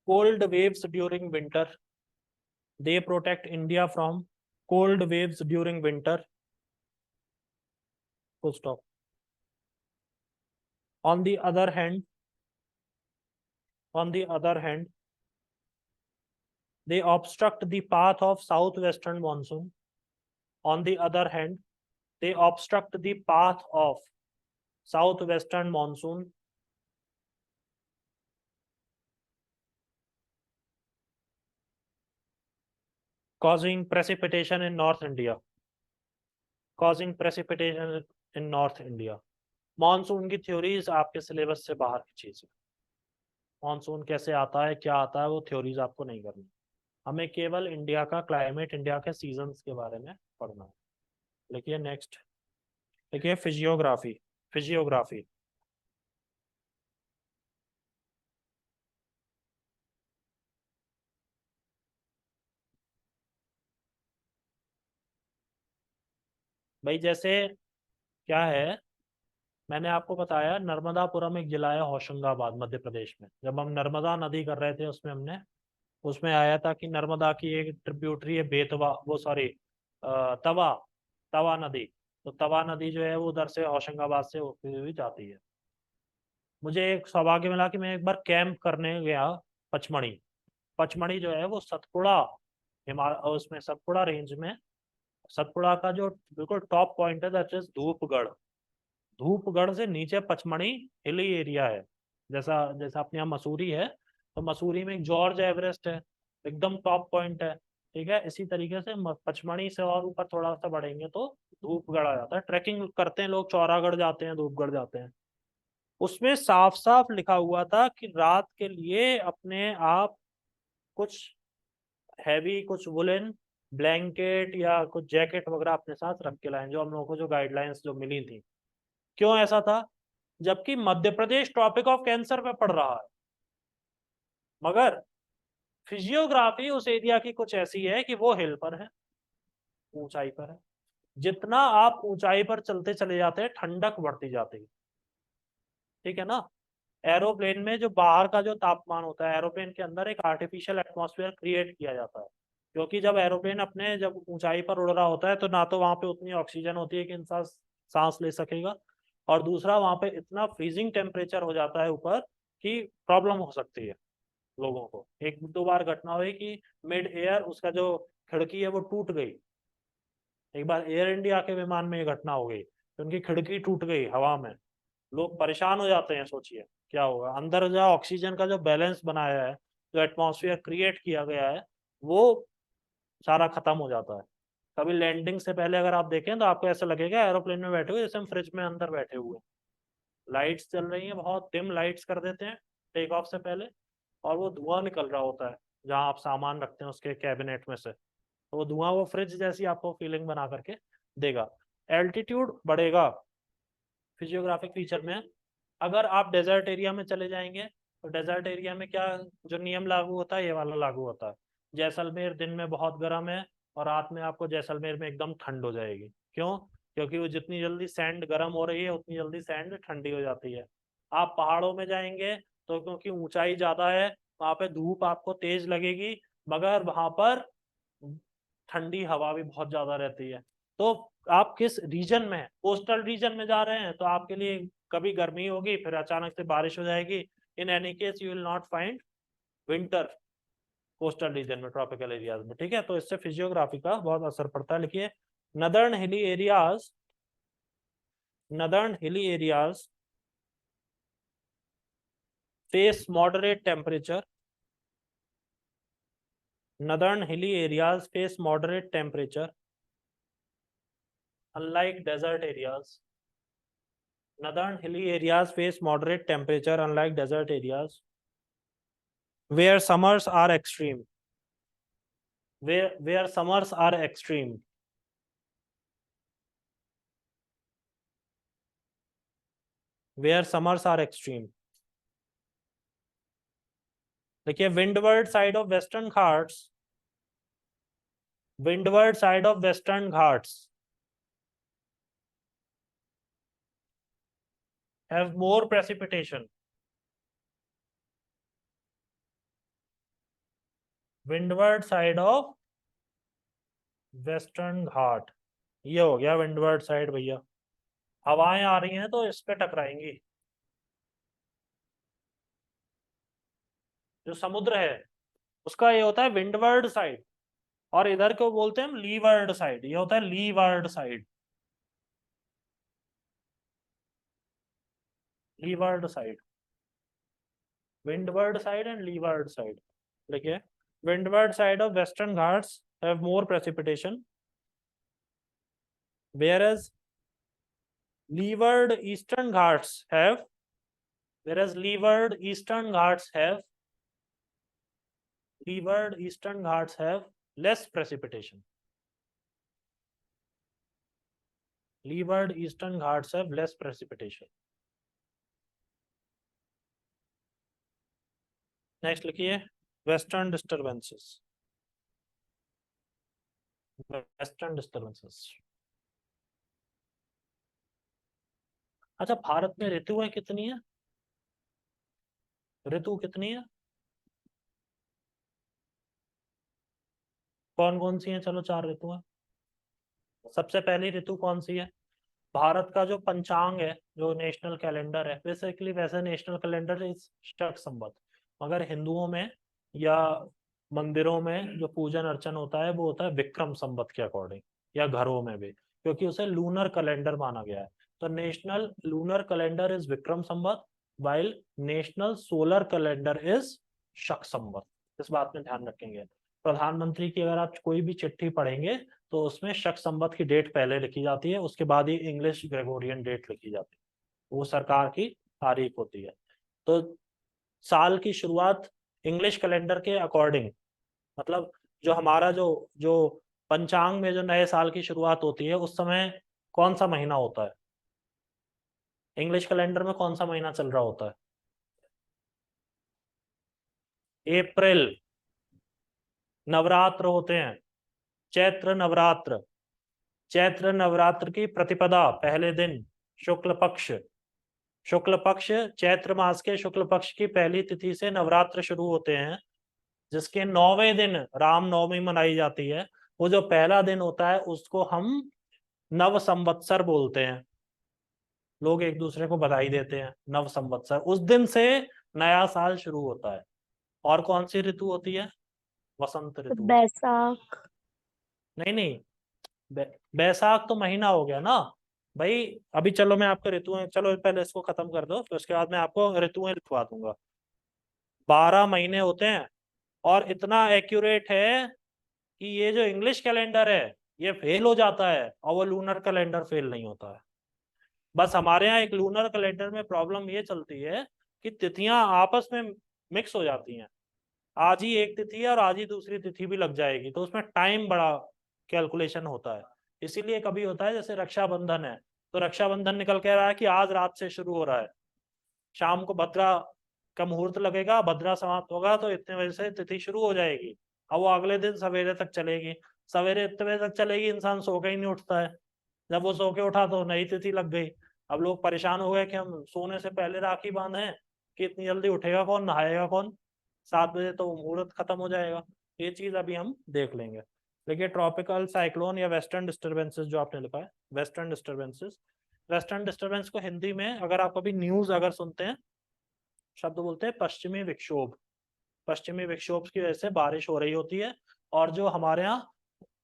cold waves during winter, they protect India from cold waves during winter, full stop. On the other hand, on the other hand, they obstruct the path of southwestern monsoon. On the other hand, they obstruct the path of southwestern monsoon, causing precipitation in North India, causing precipitation in North India. Monsoon की theories आपके syllabus से बाहर की चीज है। Monsoon कैसे आता है, क्या आता है, वो थ्योरीज आपको नहीं करनी, हमें केवल इंडिया का क्लाइमेट, इंडिया के सीजन्स के बारे में पढ़ना है। लिखिए नेक्स्ट, लिखिए फिजियोग्राफी, फिजियोग्राफी, भाई जैसे क्या है, मैंने आपको बताया नर्मदापुरम एक जिला है होशंगाबाद मध्य प्रदेश में। जब हम नर्मदा नदी कर रहे थे उसमें हमने, उसमें आया था कि नर्मदा की एक ट्रिब्यूटरी है बेतवा, वो सॉरी तवा, तवा नदी। तो तवा नदी जो है वो उधर से होशंगाबाद से होती हुई जाती है। मुझे एक सौभाग्य मिला कि मैं एक बार कैंप करने गया पचमढ़ी। पचमढ़ी जो है वो सतपुड़ा, उसमें सतपुड़ा रेंज में, सतपुड़ा का जो बिल्कुल टॉप पॉइंट है दैट इज धूपगढ़। धूपगढ़ से नीचे पचमढ़ी हिली एरिया है, जैसा जैसा अपने यहाँ मसूरी है, तो मसूरी में एक जॉर्ज एवरेस्ट है, एकदम टॉप पॉइंट है। ठीक है, इसी तरीके से पचमढ़ी से और ऊपर थोड़ा सा बढ़ेंगे तो धूपगढ़ आ जाता है। ट्रैकिंग करते हैं लोग, चौरागढ़ जाते हैं, धूपगढ़ जाते हैं। उसमें साफ साफ लिखा हुआ था कि रात के लिए अपने आप कुछ हैवी, कुछ वुलन ब्लैंकेट या कुछ जैकेट वगैरह अपने साथ रख के लाएं, जो हम लोगों को जो गाइडलाइंस जो मिली थी। क्यों ऐसा था? जबकि Madhya Pradesh tropic of cancer में पड़ रहा है, मगर फिजियोग्राफी उस एरिया की कुछ ऐसी है कि वो हिल पर है, ऊंचाई पर है। जितना आप ऊंचाई पर चलते चले जाते हैं ठंडक बढ़ती जाती है। ठीक है ना? एरोप्लेन में जो बाहर का जो तापमान होता है, एरोप्लेन के अंदर एक आर्टिफिशियल एटमॉस्फेयर क्रिएट किया जाता है, क्योंकि जब एरोप्लेन अपने जब ऊंचाई पर उड़ रहा होता है तो ना तो वहां पे उतनी ऑक्सीजन होती है कि इंसान सांस ले सकेगा, और दूसरा वहां पे इतना फ्रीजिंग टेम्परेचर हो जाता है ऊपर कि प्रॉब्लम हो सकती है लोगों को। एक दो बार घटना हुई कि मिड एयर उसका जो खिड़की है वो टूट गई। एक बार एयर इंडिया के विमान में ये घटना हो गई, तो उनकी खिड़की टूट गई हवा में। लोग परेशान हो जाते हैं, सोचिए क्या होगा। अंदर जो ऑक्सीजन का जो बैलेंस बनाया है, जो एटमॉस्फेयर क्रिएट किया गया है, वो सारा खत्म हो जाता है। कभी लैंडिंग से पहले अगर आप देखें तो आपको ऐसा लगेगा एरोप्लेन में बैठे हुए जैसे हम फ्रिज में अंदर बैठे हुए। लाइट्स चल रही हैं, बहुत डिम लाइट्स कर देते हैं टेक ऑफ से पहले, और वो धुआं निकल रहा होता है जहां आप सामान रखते हैं उसके कैबिनेट में से, तो वो धुआं वो फ्रिज जैसी आपको फीलिंग बना करके देगा। एल्टीट्यूड बढ़ेगा फिजियोग्राफिक फीचर में। अगर आप डेजर्ट एरिया में चले जाएंगे तो डेजर्ट एरिया में क्या जो नियम लागू होता है, ये वाला लागू होता है। जैसलमेर दिन में बहुत गर्म है और रात में आपको जैसलमेर में एकदम ठंड हो जाएगी। क्यों? क्योंकि वो जितनी जल्दी सैंड गर्म हो रही है उतनी जल्दी सैंड ठंडी हो जाती है। आप पहाड़ों में जाएंगे तो क्योंकि ऊंचाई ज्यादा है वहां पे धूप आपको तेज लगेगी, मगर वहां पर ठंडी हवा भी बहुत ज्यादा रहती है। तो आप किस रीजन में हैं? कोस्टल रीजन में जा रहे हैं तो आपके लिए कभी गर्मी होगी फिर अचानक से बारिश हो जाएगी। In any case you will not find winter coastal region में, ट्रॉपिकल एरियाज में। ठीक है, तो इससे फिजियोग्राफी का बहुत असर पड़ता है। लिखिए, northern hilly areas, northern hilly areas face moderate temperature, northern hilly areas face moderate temperature unlike desert areas. Northern hilly areas face moderate temperature unlike desert areas where summers are extreme, where summers are extreme. Where summers are extreme. देखिए, windward side of western ghats, windward side of western ghats have more precipitation. Windward side of western Ghat, ये हो गया windward side भैया। हवाएं आ रही हैं तो इस पे टकराएंगी। जो समुद्र है उसका ये होता है विंडवर्ड साइड, और इधर को बोलते हैं हम लीवर्ड साइड, ये होता है leeward side. Leeward side, windward side and leeward side. देखिए, windward side of western Ghats have more precipitation, whereas leeward eastern ghats have whereas leeward eastern ghats have leeward eastern ghats have less precipitation. Leeward eastern ghats have less precipitation. Next लिखिए, western disturbances. Western disturbances. अच्छा, भारत में ऋतुएं कितनी है? ऋतु कितनी है? कौन कौन सी है? चलो, 4 ऋतु है। सबसे पहली ऋतु कौन सी है? भारत का जो पंचांग है, जो नेशनल कैलेंडर है, बेसिकली वैसे नेशनल कैलेंडर इज शक संवत, मगर हिंदुओं में या मंदिरों में जो पूजन अर्चन होता है वो होता है विक्रम संवत के अकॉर्डिंग, या घरों में भी, क्योंकि उसे लूनर कैलेंडर माना गया है। तो national lunar calendar is Vikram Samvat, while national solar calendar is शक संवत। इस बात में ध्यान रखेंगे। प्रधानमंत्री की अगर आप कोई भी चिट्ठी पढ़ेंगे तो उसमें शक संवत की डेट पहले लिखी जाती है, उसके बाद ही इंग्लिश ग्रेगोरियन डेट लिखी जाती है, वो सरकार की तारीख होती है। तो साल की शुरुआत इंग्लिश कैलेंडर के अकॉर्डिंग, मतलब जो हमारा जो जो पंचांग में जो नए साल की शुरुआत होती है उस समय कौन सा महीना होता है? इंग्लिश कैलेंडर में कौन सा महीना चल रहा होता है? अप्रैल। नवरात्र होते हैं, चैत्र नवरात्र। चैत्र नवरात्र की प्रतिपदा पहले दिन शुक्ल पक्ष, शुक्ल पक्ष चैत्र मास के शुक्ल पक्ष की पहली तिथि से नवरात्र शुरू होते हैं, जिसके 9वें दिन रामनवमी मनाई जाती है। वो जो पहला दिन होता है उसको हम नव संवत्सर बोलते हैं। लोग एक दूसरे को बधाई देते हैं, नव संवत्सर, उस दिन से नया साल शुरू होता है। और कौन सी ऋतु होती है? वसंत तो ऋतु। बैसाख। नहीं नहीं, बैसाख तो महीना हो गया ना भाई। अभी चलो मैं आपको ऋतुएं, चलो पहले इसको खत्म कर दो, फिर उसके बाद मैं आपको ऋतुएं लिखवा दूंगा। 12 महीने होते हैं। और इतना एक्यूरेट है कि ये जो इंग्लिश कैलेंडर है ये फेल हो जाता है, और वो लूनर कैलेंडर फेल नहीं होता है। बस हमारे यहाँ एक लूनर कैलेंडर में प्रॉब्लम ये चलती है कि तिथियां आपस में मिक्स हो जाती हैं। आज ही एक तिथि है और आज ही दूसरी तिथि भी लग जाएगी, तो उसमें टाइम बड़ा कैलकुलेशन होता है। इसीलिए कभी होता है जैसे रक्षाबंधन है, तो रक्षाबंधन निकल के रहा है कि आज रात से शुरू हो रहा है, शाम को भद्रा का मुहूर्त लगेगा, भद्रा समाप्त होगा, तो इतने बजे से तिथि शुरू हो जाएगी। अब वो अगले दिन सवेरे तक चलेगी। सवेरे इतने बजे तक चलेगी, इंसान सो के ही नहीं उठता है। जब वो सो के उठा तो नई तिथि लग गई। अब लोग परेशान हो गए कि हम सोने से पहले राखी बांधे कि इतनी जल्दी उठेगा कौन, नहाएगा कौन, 7 बजे तो मुहूर्त खत्म हो जाएगा। ये चीज अभी हम देख लेंगे। देखिए ट्रॉपिकल साइक्लोन या वेस्टर्न डिस्टर्बेंसेस जो आपने लिखा है, वेस्टर्न डिस्टर्बेंसेस, वेस्टर्न डिस्टर्बेंस को हिंदी में अगर आप कभी न्यूज अगर सुनते हैं, शब्द बोलते हैं पश्चिमी विक्षोभ। पश्चिमी विक्षोभ की वजह से बारिश हो रही होती है। और जो हमारे यहाँ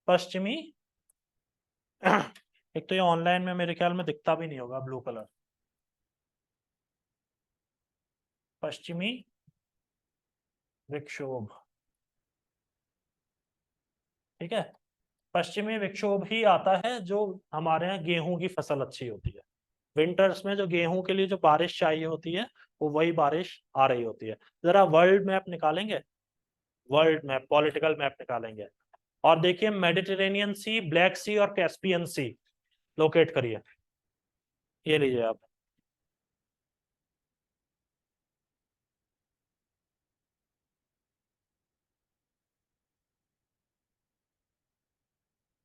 पश्चिमी एक तो ये ऑनलाइन में मेरे ख्याल में दिखता भी नहीं होगा, ब्लू कलर, पश्चिमी विक्षोभ, ठीक है। पश्चिमी विक्षोभ ही आता है जो हमारे यहाँ गेहूं की फसल अच्छी होती है। विंटर्स में जो गेहूं के लिए जो बारिश चाहिए होती है, वो वही बारिश आ रही होती है। जरा वर्ल्ड मैप निकालेंगे, वर्ल्ड मैप, पॉलिटिकल मैप निकालेंगे, और देखिए मेडिटेरेनियन सी, ब्लैक सी और कैस्पियन सी लोकेट करिए। ये लीजिए आप,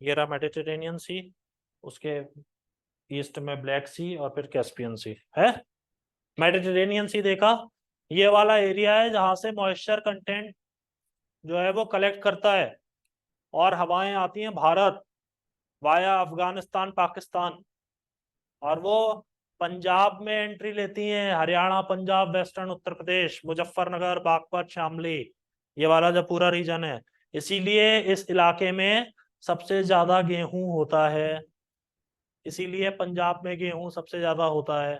ये रहा मेडिटेरेनियन सी, उसके ईस्ट में ब्लैक सी और फिर कैस्पियन सी है। मेडिटेरेनियन सी देखा, ये वाला एरिया है जहां से मॉइस्चर कंटेंट जो है वो कलेक्ट करता है, और हवाएं आती हैं भारत वाया अफगानिस्तान पाकिस्तान, और वो पंजाब में एंट्री लेती हैं, हरियाणा पंजाब वेस्टर्न उत्तर प्रदेश मुजफ्फरनगर बागपत शामली, ये वाला जो पूरा रीजन है। इसीलिए इस इलाके में सबसे ज्यादा गेहूं होता है, इसीलिए पंजाब में गेहूं सबसे ज्यादा होता है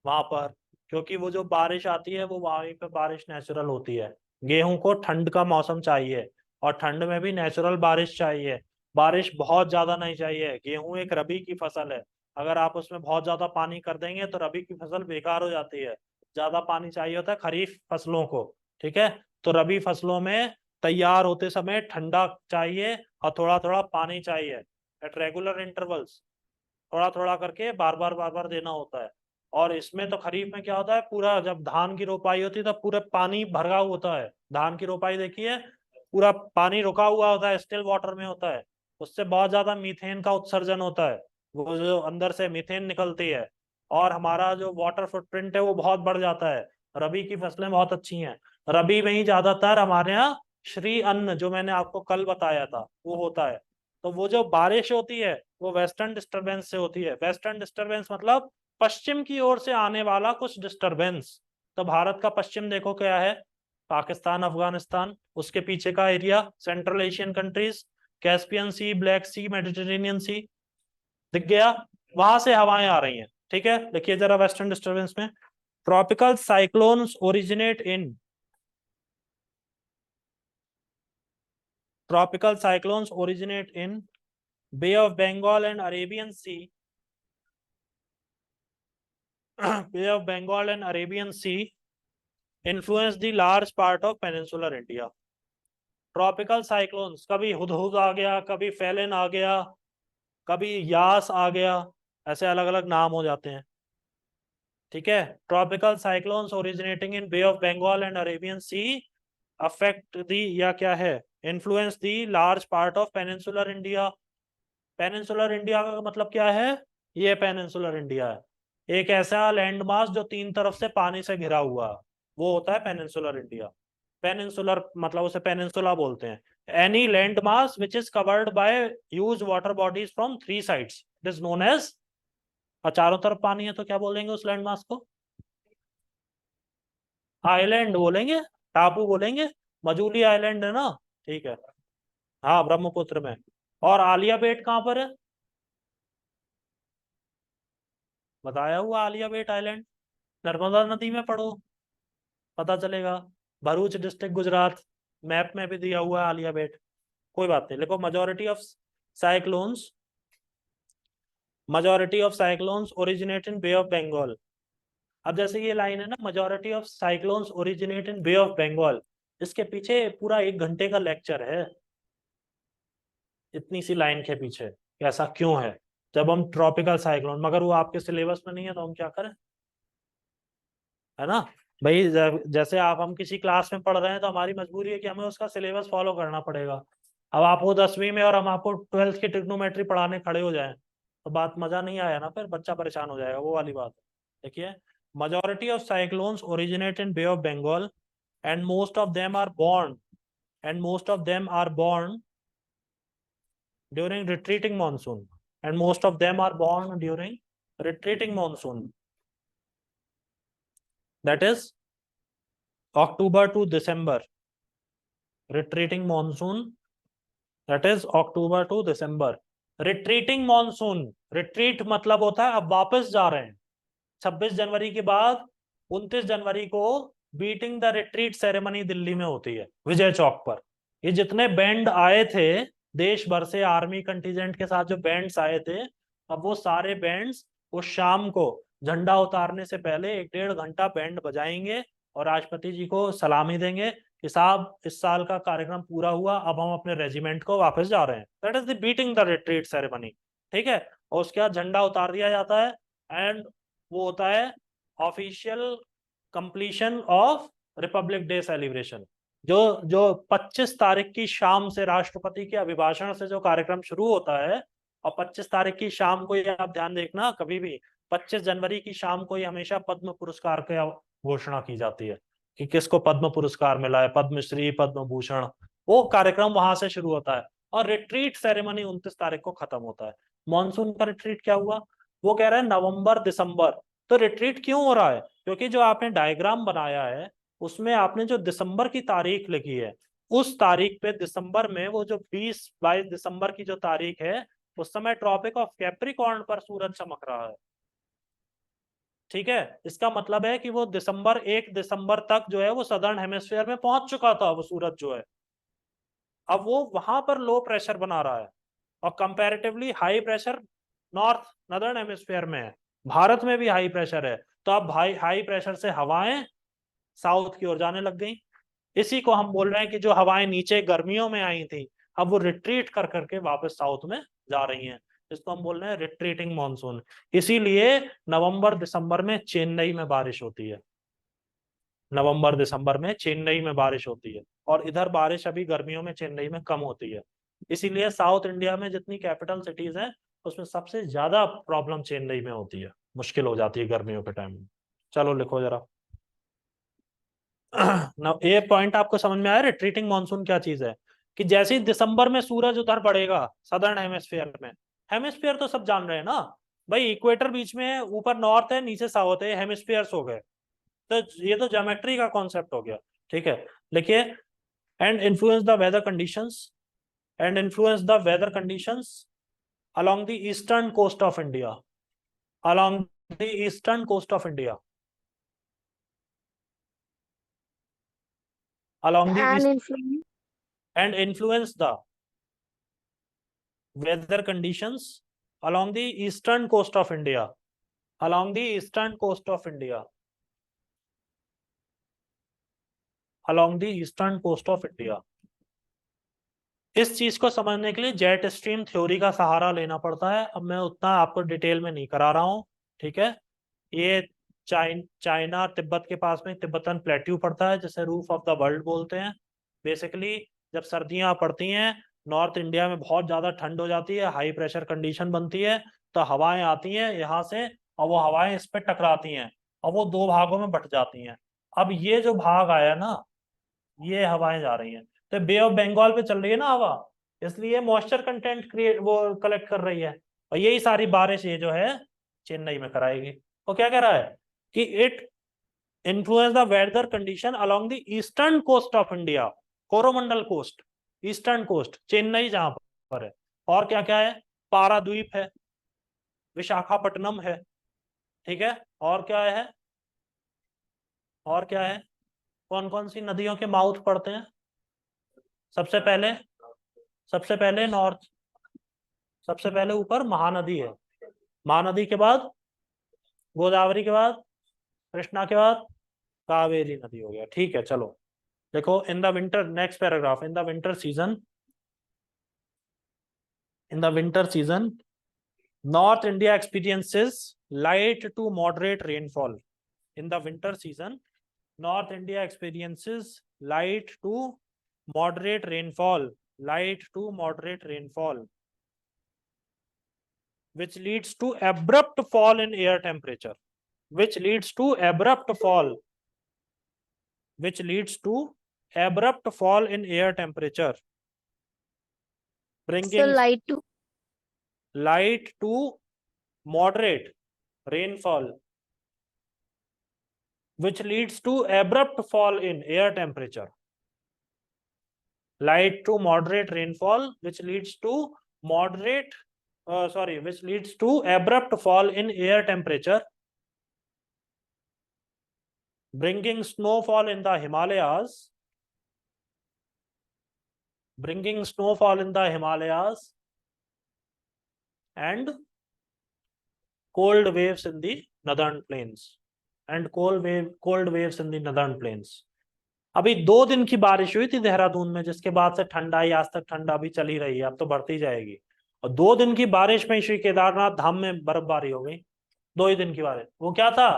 वहां पर, क्योंकि वो जो बारिश आती है वो वहीं पे बारिश नेचुरल होती है। गेहूं को ठंड का मौसम चाहिए, और ठंड में भी नेचुरल बारिश चाहिए। बारिश बहुत ज्यादा नहीं चाहिए। गेहूं एक रबी की फसल है, अगर आप उसमें बहुत ज्यादा पानी कर देंगे तो रबी की फसल बेकार हो जाती है। ज्यादा पानी चाहिए होता है खरीफ फसलों को, ठीक है। तो रबी फसलों में तैयार होते समय ठंडा चाहिए, और थोड़ा थोड़ा पानी चाहिए एट रेगुलर इंटरवल्स, थोड़ा थोड़ा करके बार बार देना होता है। और इसमें तो खरीफ में क्या होता है, पूरा जब धान की रोपाई होती है तब पूरा पानी भरा होता है। धान की रोपाई देखिए, पूरा पानी रुका हुआ होता है, स्टिल वाटर में होता है। उससे बहुत ज्यादा मीथेन का उत्सर्जन होता है, वो जो अंदर से मीथेन निकलती है, और हमारा जो वाटर फुटप्रिंट है वो बहुत बढ़ जाता है। रबी की फसलें बहुत अच्छी हैं। रबी में ही ज्यादातर हमारे यहाँ श्री अन्न जो मैंने आपको कल बताया था वो होता है। तो वो जो बारिश होती है वो वेस्टर्न डिस्टरबेंस से होती है। वेस्टर्न डिस्टरबेंस मतलब पश्चिम की ओर से आने वाला कुछ डिस्टरबेंस। तो भारत का पश्चिम देखो क्या है, पाकिस्तान अफगानिस्तान, उसके पीछे का area central Asian countries, Caspian Sea, Black Sea, Mediterranean Sea, दिख गया। वहां से हवाएं आ रही हैं, ठीक है। देखिए जरा वेस्टर्न डिस्टरबेंस में, tropical cyclones originate in, tropical cyclones originate in Bay of Bengal and Arabian Sea, Bay of Bengal and Arabian Sea influence the large part of peninsular India. Tropical cyclones, कभी हुदहुद आ गया, कभी Fallon आ गया, कभी यास आ गया, ऐसे अलग अलग नाम हो जाते हैं, ठीक है। Tropical cyclones originating in Bay of Bengal and Arabian Sea affect the, या क्या है, influence the large part of peninsular India. Peninsular India का मतलब क्या है, ये पेनिनसुलर इंडिया है, एक ऐसा लैंड मास जो 3 तरफ से पानी से घिरा हुआ है, वो होता है पेनिनसुलर इंडिया। पेनिनसुलर मतलब उसे पेनिनसुला बोलते हैं। Any land mass which is covered by huge water bodies from 3 sides it is known as और चारों तरफ पानी है तो क्या बोलेंगे उस लैंड मास को? आइलैंड बोलेंगे, टापू बोलेंगे। मजूली आइलैंड है ना। ठीक है। हाँ, ब्रह्मपुत्र में। और आलिया बेट कहाँ पर है? बताया हुआ आलिया बेट आइलैंड, नर्मदा नदी में पढ़ो, पता चलेगा। भरूच डिस्ट्रिक्ट गुजरात, मैप में भी दिया हुआ है आलिया बेट। कोई बात नहीं, लिखो cyclones majority of cyclones originate in Bay of Bengal. अब जैसे ये लाइन है ना, majority of cyclones originate in Bay of Bengal, इसके पीछे पूरा 1 घंटे का लेक्चर है, इतनी सी लाइन के पीछे कि ऐसा क्यों है जब हम ट्रॉपिकल साइक्लोन, मगर वो आपके सिलेबस में नहीं है तो हम क्या करें, है ना। भाई जैसे आप हम किसी क्लास में पढ़ रहे हैं तो हमारी मजबूरी है कि हमें उसका सिलेबस फॉलो करना पड़ेगा। अब आप वो 10वीं में और हम आपको 12th की ट्रिग्नोमेट्री पढ़ाने खड़े हो जाएं तो बात मजा नहीं आया ना, फिर बच्चा परेशान हो जाएगा, वो वाली बात है। देखिए, majority of cyclones originate in Bay of Bengal and most of them are born and most of them are born during retreating monsoon and most of them are born during retreating monsoon, that is October to December. Retreating monsoon, that is October to December. Retreating monsoon, retreat मतलब होता है अब वापस जा रहे हैं। 26 जनवरी के बाद 29 जनवरी को beating the retreat ceremony Delhi में होती है, विजय चौक पर। ये जितने बैंड आए थे देश भर से, आर्मी कंटीजेंट के साथ जो बैंड्स आए थे, अब वो सारे बैंड्स उस शाम को झंडा उतारने से पहले 1-1.5 घंटा बैंड बजाएंगे और राष्ट्रपति जी को सलामी देंगे कि साहब इस साल का कार्यक्रम पूरा हुआ, अब हम अपने रेजिमेंट को वापस जा रहे हैं। That is the beating the retreat ceremony. ठीक है। और उसके बाद झंडा उतार दिया जाता है एंड वो होता है official completion of Republic day celebration. जो जो 25 तारीख की शाम से राष्ट्रपति के अभिभाषण से जो कार्यक्रम शुरू होता है, और 25 तारीख की शाम को, ये आप ध्यान देखना, कभी भी 25 जनवरी की शाम को ही हमेशा पद्म पुरस्कार की घोषणा की जाती है कि किसको पद्म पुरस्कार मिला है, पद्मश्री, पद्म भूषण। वो कार्यक्रम वहां से शुरू होता है और रिट्रीट सेरेमनी 29 तारीख को खत्म होता है। मॉनसून का रिट्रीट क्या हुआ? वो कह रहे हैं नवंबर दिसंबर। तो रिट्रीट क्यों हो रहा है? क्योंकि जो आपने डायग्राम बनाया है उसमें आपने जो दिसंबर की तारीख लिखी है, उस तारीख पे दिसंबर में वो जो 20-22 दिसंबर की जो तारीख है, उस समय ट्रॉपिक ऑफ कैप्रिकॉर्न पर सूरज चमक रहा है। ठीक है। इसका मतलब है कि वो 1 दिसंबर तक जो है वो सदर्न हेमिस्फीयर में पहुंच चुका था वो सूरज जो है। अब वो वहां पर लो प्रेशर बना रहा है और comparatively high pressure northern hemisphere में है। भारत में भी हाई प्रेशर है, तो अब हाई हाई प्रेशर से हवाएं साउथ की ओर जाने लग गई। इसी को हम बोल रहे हैं कि जो हवाएं नीचे गर्मियों में आई थी, अब वो रिट्रीट कर करके वापस साउथ में जा रही हैं। इसको हम बोल रहे हैं रिट्रीटिंग मॉनसून। इसीलिए नवंबर दिसंबर में चेन्नई में बारिश होती है। नवंबर दिसंबर में चेन्नई में बारिश होती है, और इधर बारिश अभी गर्मियों में चेन्नई में कम होती है। इसीलिए साउथ इंडिया में जितनी कैपिटल सिटीज हैं उसमें सबसे ज्यादा प्रॉब्लम चेन्नई में होती है, मुश्किल हो जाती है गर्मियों के टाइम में। चलो लिखो जरा। ना ये पॉइंट आपको समझ में आया रिट्रीटिंग मॉनसून क्या चीज है? कि जैसे ही दिसंबर में सूरज उधर बढ़ेगा सदर्न हेमिस्फीयर में, हेमिस्फीयर तो सब जान रहे हैं ना भाई, इक्वेटर बीच में है, ऊपर नॉर्थ है, नीचे साउथ है, हेमिस्फीयर्स हो गए। तो ये तो ज्योमेट्री का कॉन्सेप्ट हो गया। ठीक है। लिखिए, and influence the weather conditions, and influence the weather conditions along the eastern coast of India, along the eastern coast of India, along the And east, influence. and influence the weather conditions along the eastern coast of India, along the eastern coast of India, along the eastern coast of India। इस चीज को समझने के लिए jet stream theory का सहारा लेना पड़ता है। अब मैं उतना आपको डिटेल में नहीं करा रहा हूँ। ठीक है। ये चाइना तिब्बत के पास में तिब्बतन प्लेट्यू पड़ता है जिसे रूफ ऑफ द वर्ल्ड बोलते हैं। बेसिकली जब सर्दियां पड़ती हैं, नॉर्थ इंडिया में बहुत ज्यादा ठंड हो जाती है, हाई प्रेशर कंडीशन बनती है, तो हवाएं आती हैं यहाँ से और वो हवाएं इस पे टकराती हैं और वो 2 भागों में बट जाती हैं। अब ये जो भाग आया ना, ये हवाएं जा रही हैं तो बे ऑफ बंगाल पे चल रही है ना हवा, इसलिए मॉइस्चर कंटेंट क्रिएट वो कलेक्ट कर रही है, और यही सारी बारिश ये जो है चेन्नई में कराएगी। वो क्या कह रहा है कि it influence the weather condition along the eastern coast of India, Coromandel coast, eastern coast, Chennai जहां पर है। और क्या क्या है, पाराद्वीप है, विशाखापट्टनम है, ठीक है। और क्या है, और क्या है, कौन कौन सी नदियों के माउथ पड़ते हैं? सबसे पहले, सबसे पहले नॉर्थ, सबसे पहले ऊपर महानदी है, महानदी के बाद गोदावरी के बाद कृष्णा के बाद कावेरी नदी हो गया, ठीक है। चलो देखो, in the winter, next paragraph, in the winter season, in the winter season north India experiences light to moderate rainfall. In the winter season north India experiences light to moderate rainfall, light to moderate rainfall which leads to abrupt fall in air temperature, which leads to abrupt fall, which leads to abrupt fall in air temperature, So bringing light to light to moderate rainfall, which leads to abrupt fall in air temperature, light to moderate rainfall which leads to moderate which leads to abrupt fall in air temperature, bringing snowfall in the Himalayas, bringing snowfall in the Himalayas and cold waves in the northern plains, and cold waves in the northern plains। अभी 2 दिन की बारिश हुई थी देहरादून में, जिसके बाद से ठंडाई आज तक ठंडा भी चल ही रही है, अब तो बढ़ती जाएगी। और 2 दिन की बारिश में श्री केदारनाथ धाम में बर्फबारी हो गई, 2 ही दिन की बारिश। वो क्या था,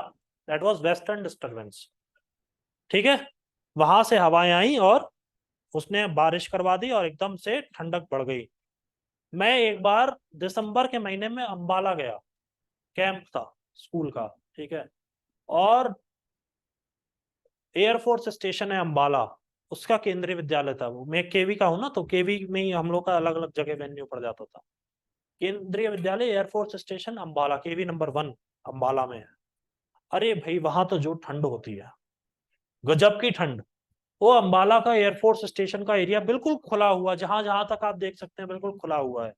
दैट वाज वेस्टर्न डिस्टर्बेंस, ठीक है। वहां से हवाएं आई और उसने बारिश करवा दी और एकदम से ठंडक बढ़ गई। मैं एक बार दिसंबर के महीने में अंबाला गया, कैंप था स्कूल का, ठीक है। और एयरफोर्स स्टेशन है अंबाला, उसका केंद्रीय विद्यालय था वो। मैं केवी का हूँ ना, तो केवी में ही हम लोग का अलग अलग जगह वेन्यू पड़ जाता था। केंद्रीय विद्यालय एयरफोर्स स्टेशन अंबाला, केवी नंबर 1 अंबाला में है। अरे भाई वहां तो जो ठंड होती है, गजब की ठंड। वो अंबाला का एयरफोर्स स्टेशन का एरिया बिल्कुल खुला हुआ, जहां जहां तक आप देख सकते हैं बिल्कुल खुला हुआ है।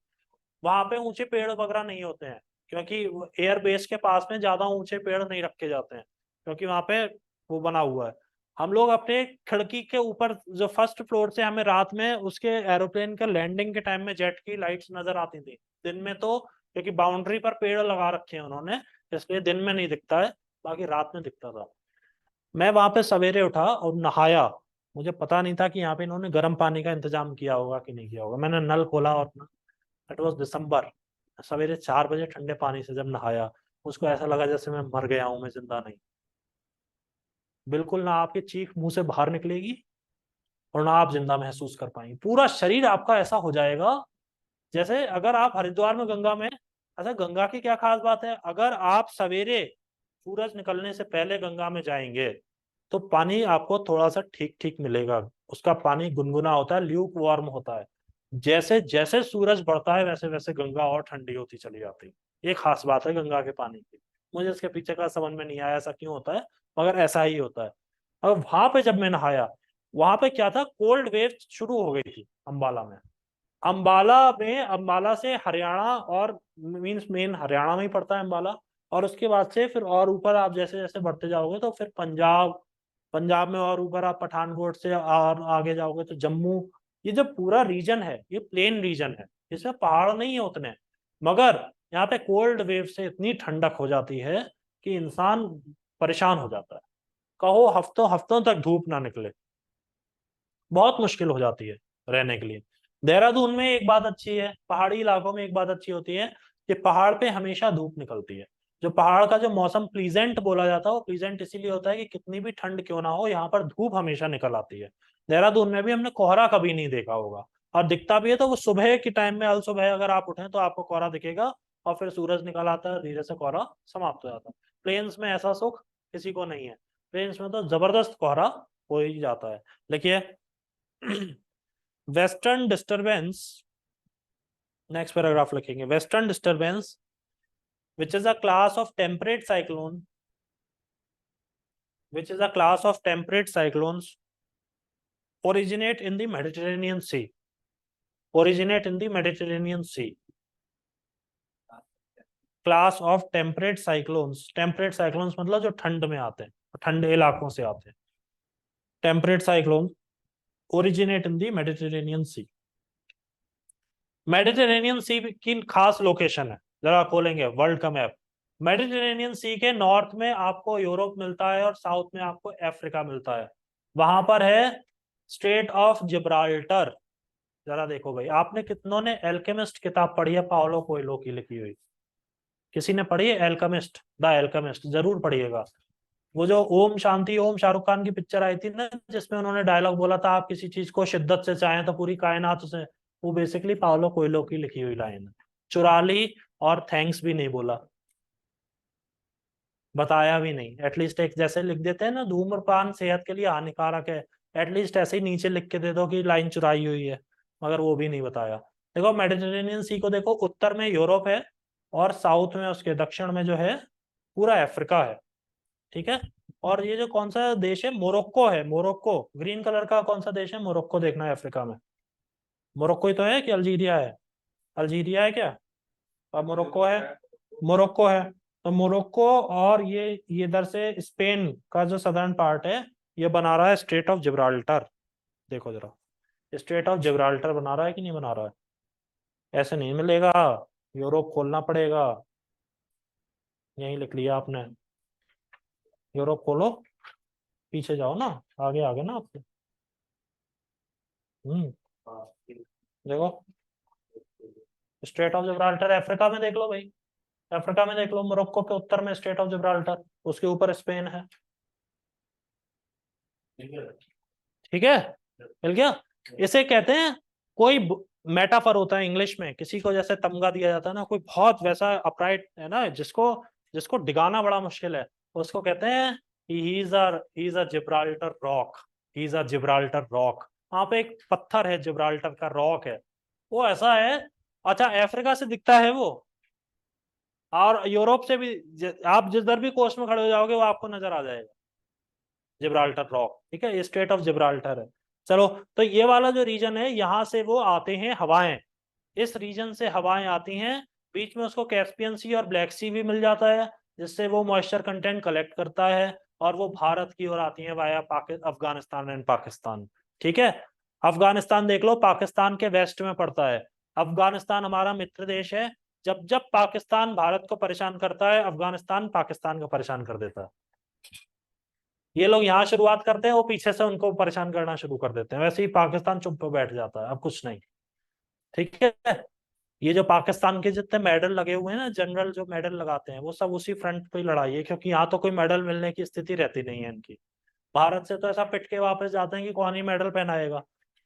वहां पे ऊंचे पेड़ वगैरह नहीं होते हैं, क्योंकि एयरबेस के पास में ज्यादा ऊंचे पेड़ नहीं रखे जाते हैं, क्योंकि वहां पे वो बना हुआ है। हम लोग अपने खिड़की के ऊपर, जो फर्स्ट फ्लोर से हमें रात में उसके एरोप्लेन के लैंडिंग के टाइम में जेट की लाइट्स नजर आती थी। दिन में तो क्योंकि बाउंड्री पर पेड़ लगा रखे हैं उन्होंने, इसलिए दिन में नहीं दिखता है, बाकी रात में दिखता था। मैं वहां पे सवेरे उठा और नहाया, मुझे पता नहीं था कि यहाँ पे इन्होंने गर्म पानी का इंतजाम किया होगा कि नहीं किया होगा। मैंने नल खोला और इट वॉज दिसंबर, सवेरे 4 बजे ठंडे पानी से जब नहाया, उसको ऐसा लगा जैसे मैं मर गया हूं, मैं जिंदा नहीं। बिल्कुल ना आपकी चीख मुंह से बाहर निकलेगी और ना आप जिंदा महसूस कर पाएंगे, पूरा शरीर आपका ऐसा हो जाएगा जैसे अगर आप हरिद्वार में गंगा में। अच्छा, गंगा की क्या खास बात है, अगर आप सवेरे सूरज निकलने से पहले गंगा में जाएंगे तो पानी आपको थोड़ा सा ठीक ठीक मिलेगा। उसका पानी गुनगुना होता है, ल्यूक वार्म होता है। जैसे जैसे सूरज बढ़ता है वैसे वैसे गंगा और ठंडी होती चली जाती है। ये खास बात है गंगा के पानी की। मुझे इसके पीछे का समझ में नहीं आया ऐसा क्यों होता है, मगर ऐसा ही होता है। और वहां पे जब मैं नहाया, वहां पे क्या था, कोल्ड वेव शुरू हो गई थी अंबाला में। अंबाला से हरियाणा, और मीन्स मेन हरियाणा में ही पड़ता है अंबाला। और उसके बाद से फिर और ऊपर आप जैसे जैसे बढ़ते जाओगे तो फिर पंजाब, पंजाब में और ऊपर आप पठानकोट से और आगे जाओगे तो जम्मू। ये जो पूरा रीजन है ये प्लेन रीजन है, इसमें पहाड़ नहीं है उतने, मगर यहाँ पे कोल्ड वेव से इतनी ठंडक हो जाती है कि इंसान परेशान हो जाता है। कहो हफ्तों हफ्तों तक धूप ना निकले, बहुत मुश्किल हो जाती है रहने के लिए। देहरादून में एक बात अच्छी है, पहाड़ी इलाकों में एक बात अच्छी होती है कि पहाड़ पे हमेशा धूप निकलती है। जो पहाड़ का जो मौसम प्लीजेंट बोला जाता है, वो प्लीजेंट इसीलिए होता है कि कितनी भी ठंड क्यों ना हो, यहाँ पर धूप हमेशा निकल आती है। देहरादून में भी हमने कोहरा कभी नहीं देखा होगा, और दिखता भी है तो वो सुबह के टाइम में, अल सुबह अगर आप उठें तो आपको कोहरा दिखेगा, और फिर सूरज निकल आता है, धीरे से कोहरा समाप्त हो जाता है। प्लेन्स में ऐसा सुख किसी को नहीं है, प्लेन्स में तो जबरदस्त कोहरा हो ही जाता है। देखिए वेस्टर्न डिस्टरबेंस, नेक्स्ट पैराग्राफ लिखेंगे, western disturbance which is a class of temperate cyclone, which is a class of temperate cyclones, originate in the Mediterranean Sea, originate in the Mediterranean Sea. Class of temperate cyclones, temperate cyclones मतलब जो ठंड में आते हैं, ठंडे इलाकों से आते हैं। Temperate cyclone originate in the Mediterranean Sea. Mediterranean Sea की खास लोकेशन है, जरा खोलेंगे वर्ल्ड का मैप। मेडिटेरेनियन सी के नॉर्थ में आपको यूरोप मिलता है और साउथ में आपको अफ्रीका मिलता है। वहां पर है स्ट्रेट ऑफ जिब्राल्टर। जरा देखो भाई, आपने कितनों ने एल्केमिस्ट किताब पढ़ी है, पाओलो कोएल्हो की लिखी हुई? किसी ने पढ़ी है एल्केमिस्ट? द एल्केमिस्ट जरूर पढ़िएगा। वो जो ओम शांति ओम शाहरुख खान की पिक्चर आई थी ना, जिसमें उन्होंने डायलॉग बोला था, आप किसी चीज को शिद्दत से चाहें तो पूरी कायनात से, वो बेसिकली पाओलो कोएल्हो की लिखी हुई लाइन है। चुरा ली और थैंक्स भी नहीं बोला, बताया भी नहीं। एटलीस्ट एक जैसे लिख देते हैं ना, धूम्रपान सेहत के लिए हानिकारक है, एटलीस्ट ऐसे ही नीचे लिख के दे दो कि लाइन चुराई हुई है, मगर वो भी नहीं बताया। देखो मेडिटेरेनियन सी को देखो, उत्तर में यूरोप है और साउथ में उसके दक्षिण में जो है पूरा अफ्रीका है। ठीक है। और ये जो कौन सा देश है, मोरक्को है। मोरक्को ग्रीन कलर का कौन सा देश है? मोरक्को देखना है अफ्रीका में। मोरक्को ही तो है कि अल्जीरिया है? अल्जीरिया है क्या? और मोरक्को है? मोरक्को है। तो मोरक्को और ये इधर से स्पेन का जो सदर्न पार्ट है, ये बना रहा है स्ट्रेट ऑफ जिब्राल्टर। देखो जरा, स्ट्रेट ऑफ जिब्राल्टर बना रहा है कि नहीं बना रहा है? ऐसे नहीं मिलेगा, यूरोप खोलना पड़ेगा। यही लिख लिया आपने, यूरोप खोलो, पीछे जाओ ना, आगे आगे ना आपके। देखो स्ट्रेट ऑफ जिब्राल्टर अफ्रीका में देख लो भाई, अफ्रीका में देख लो, मोरक्को के उत्तर में स्ट्रेट ऑफ जिब्राल्टर, उसके ऊपर स्पेन है। ठीक है, मिल गया। इसे कहते हैं, कोई मेटाफर होता है इंग्लिश में, किसी को जैसे तमगा दिया जाता है ना, कोई बहुत वैसा अपराइट है ना, जिसको जिसको डिगाना बड़ा मुश्किल है, उसको कहते हैं he is a Gibraltar rock, he is a Gibraltar rock. वहां पे एक पत्थर है, जिब्राल्टर का रॉक है, वो ऐसा है। अच्छा, अफ्रीका से दिखता है वो, और यूरोप से भी, आप जिधर भी कोस्ट में खड़े हो जाओगे वो आपको नजर आ जाएगा, जिब्राल्टर रॉक। ठीक है, ये स्ट्रेट ऑफ जिब्राल्टर है। चलो, तो ये वाला जो रीजन है, यहाँ से वो आते हैं हवाएं, इस रीजन से हवाएं आती हैं, बीच में उसको कैस्पियन सी और ब्लैक सी भी मिल जाता है, जिससे वो मॉइस्चर कंटेंट कलेक्ट करता है, और वो भारत की ओर आती है वाया अफगानिस्तान एंड पाकिस्तान। ठीक है, अफगानिस्तान देख लो, पाकिस्तान के वेस्ट में पड़ता है। अफगानिस्तान हमारा मित्र देश है। जब जब पाकिस्तान भारत को परेशान करता है, अफगानिस्तान पाकिस्तान को परेशान कर देता है। ये लोग यहाँ शुरुआत करते हैं, वो पीछे से उनको परेशान करना शुरू कर देते हैं, वैसे ही पाकिस्तान चुप पे बैठ जाता है, अब कुछ नहीं। ठीक है, ये जो पाकिस्तान के जितने मेडल लगे हुए हैं ना, जनरल जो मेडल लगाते हैं, वो सब उसी फ्रंट पे लड़ाई है, क्योंकि यहाँ तो कोई मेडल मिलने की स्थिति रहती नहीं है इनकी। भारत से तो ऐसा पिट के वापस जाते हैं कि कौन ही मेडल पहनाएगा,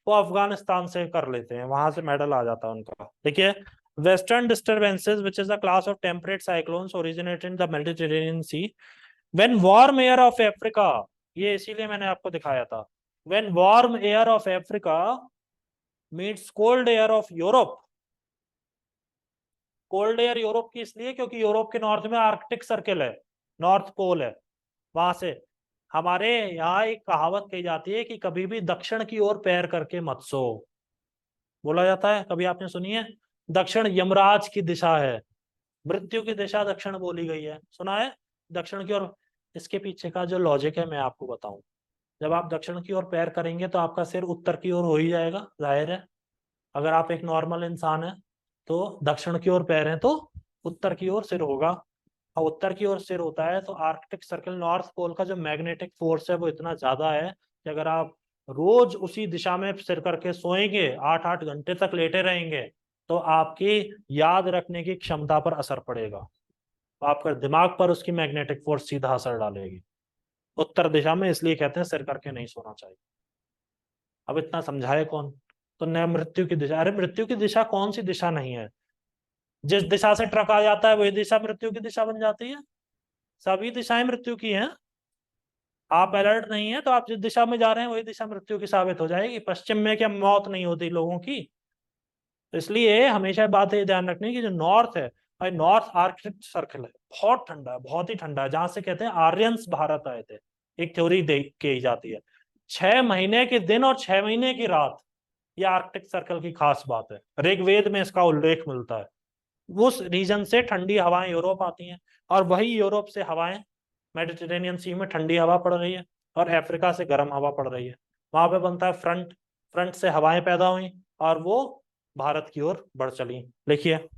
वो अफगानिस्तान से कर लेते हैं, वहां से मेडल आ जाता है उनका। देखिए, western disturbances which is a class of temperate cyclones originate in the Mediterranean see when warm air of Africa, ये इसीलिए मैंने आपको दिखाया था, when warm air of Africa meets cold air of Europe. Cold air Europe की इसलिए क्योंकि Europe के नॉर्थ में आर्कटिक सर्किल है, नॉर्थ पोल है। वहां से हमारे यहाँ एक कहावत कही जाती है कि कभी भी दक्षिण की ओर पैर करके मत सो, बोला जाता है, कभी आपने सुनी है? दक्षिण यमराज की दिशा है, मृत्यु की दिशा दक्षिण बोली गई है, सुना है? दक्षिण की ओर। इसके पीछे का जो लॉजिक है मैं आपको बताऊं, जब आप दक्षिण की ओर पैर करेंगे तो आपका सिर उत्तर की ओर हो ही जाएगा, जाहिर है। अगर आप एक नॉर्मल इंसान है तो दक्षिण की ओर पैर है तो उत्तर की ओर सिर होगा, और उत्तर की ओर सिर होता है तो आर्कटिक सर्कल, नॉर्थ पोल का जो मैग्नेटिक फोर्स है वो इतना ज्यादा है कि अगर आप रोज उसी दिशा में सिर करके सोएंगे, 8-8 घंटे तक लेटे रहेंगे, तो आपकी याद रखने की क्षमता पर असर पड़ेगा, तो आपका दिमाग पर उसकी मैग्नेटिक फोर्स सीधा असर डालेगी उत्तर दिशा में, इसलिए कहते हैं सिर करके नहीं सोना चाहिए। अब इतना समझाए कौन? तो न मृत्यु की दिशा, अरे मृत्यु की दिशा कौन सी दिशा नहीं है? जिस दिशा से ट्रक आ जाता है वही दिशा मृत्यु की दिशा बन जाती है, सभी दिशाएं मृत्यु की हैं। आप अलर्ट नहीं है तो आप जिस दिशा में जा रहे हैं वही दिशा मृत्यु की साबित हो जाएगी। पश्चिम में क्या मौत नहीं होती लोगों की? तो इसलिए हमेशा बात ये ध्यान रखनी कि जो नॉर्थ है, भाई नॉर्थ आर्कटिक सर्कल है, बहुत ठंडा है, बहुत ही ठंडा है, जहां से कहते हैं आर्यंस भारत आए थे, एक थ्योरी दे की जाती है। 6 महीने के दिन और 6 महीने की रात, ये आर्कटिक सर्कल की खास बात है, ऋग्वेद में इसका उल्लेख मिलता है। उस रीजन से ठंडी हवाएं यूरोप आती हैं, और वही यूरोप से हवाएं मेडिटेरेनियन सी में ठंडी हवा पड़ रही है, और अफ्रीका से गर्म हवा पड़ रही है। वहां पे बनता है फ्रंट, फ्रंट से हवाएं पैदा हुई और वो भारत की ओर बढ़ चली। लिखिए,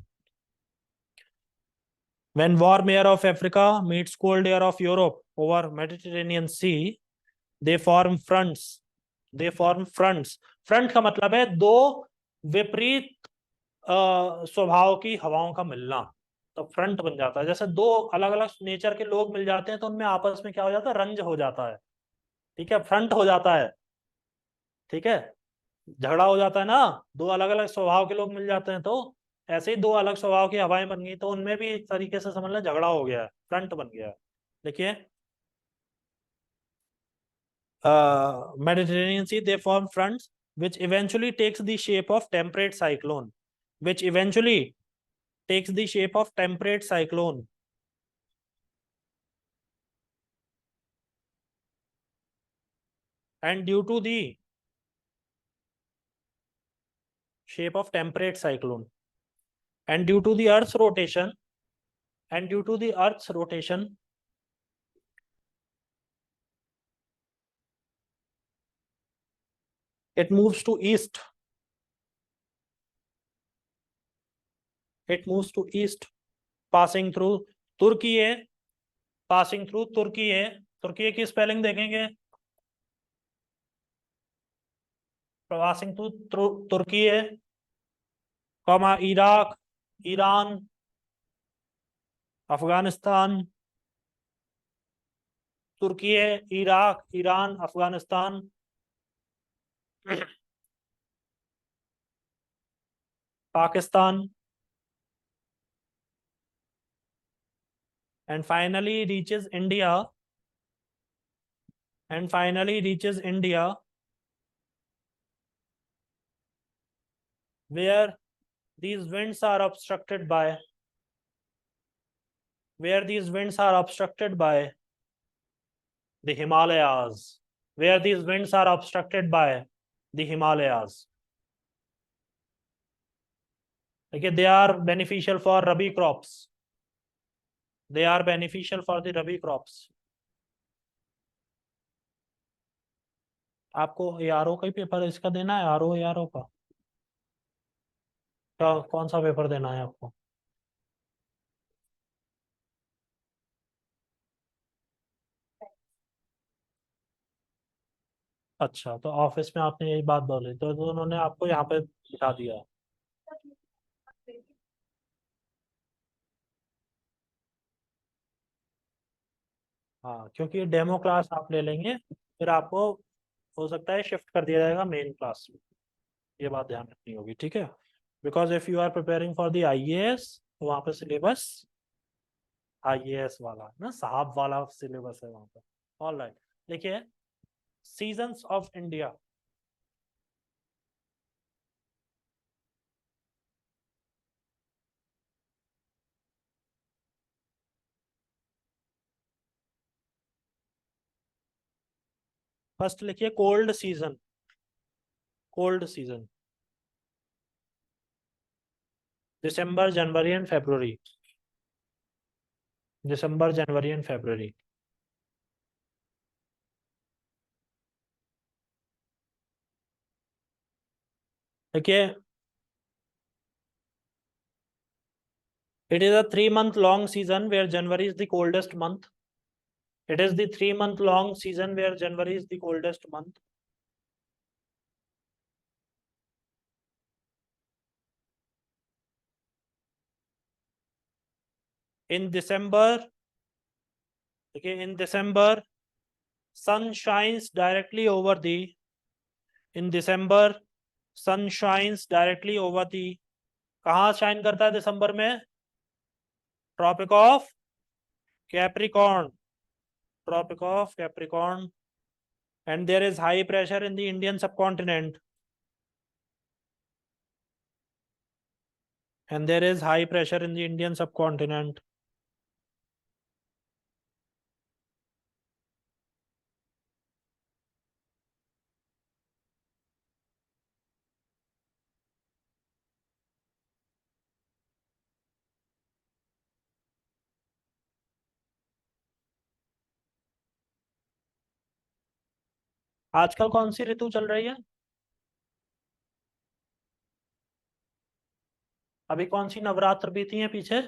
when warm air of Africa meets cold air of Europe over Mediterranean Sea, they form fronts, they form fronts। Front का मतलब है दो विपरीत स्वभाव की हवाओं का मिलना, तो फ्रंट बन जाता है। जैसे दो अलग अलग नेचर के लोग मिल जाते हैं तो उनमें आपस में क्या हो जाता है, रंज हो जाता है, ठीक है, फ्रंट हो जाता है, ठीक है, झगड़ा हो जाता है ना, दो अलग अलग स्वभाव के लोग मिल जाते हैं तो ऐसे ही दो अलग स्वभाव की हवाएं बन गई, तो उनमें भी एक तरीके से समझ लें झगड़ा हो गया है, फ्रंट बन गया है। देखिए, Mediterranean Sea, they form fronts which eventually takes the shape of temperate cyclone, which eventually takes the shape of temperate cyclone, and due to the shape of temperate cyclone, and due to the earth's rotation, and due to the earth's rotation, it moves to east, it moves to east, passing through तुर्की है, passing through Turkey है, तुर्की की spelling देखेंगे, passing through Turkey है, comma Iraq, Iran, Afghanistan, Turkey, Iraq, Iran, Afghanistan, Pakistan, and finally reaches India, and finally reaches India, where these winds are obstructed by, where these winds are obstructed by the Himalayas, where these winds are obstructed by the Himalayas. Okay, they are beneficial for rabi crops, they are beneficial for the rabi crops। आपको ARO का ही paper इसका देना है, RO ARO का क्या, कौन सा paper देना है आपको? अच्छा, तो ऑफिस में आपने यही बात बोली तो उन्होंने आपको यहाँ पे बिठा दिया। हाँ, क्योंकि डेमो क्लास आप ले लेंगे, फिर आपको हो सकता है शिफ्ट कर दिया जाएगा मेन क्लास में, ये बात ध्यान रखनी होगी, ठीक है। Because if you are preparing for the IAS, तो वहाँ पे सिलेबस आईएएस वाला ना, साहब वाला सिलेबस है वहाँ पे। ऑल राइट, देखिए, सीजन्स ऑफ इंडिया, फर्स्ट लिखिए cold season, cold season, December January and February, December January and February. देखिए, it is a 3 month long season where January is the coldest month. It is the 3 month long season where January is the coldest month. In December, okay, in December, sun shines directly over the, in December, sun shines directly over the, कहाँ shine करता है दिसंबर में? Tropic of Capricorn, Tropic of Capricorn, and there is high pressure in the Indian subcontinent, and there is high pressure in the Indian subcontinent. आजकल कौन सी ऋतु चल रही है? अभी कौन सी नवरात्र बीती है पीछे?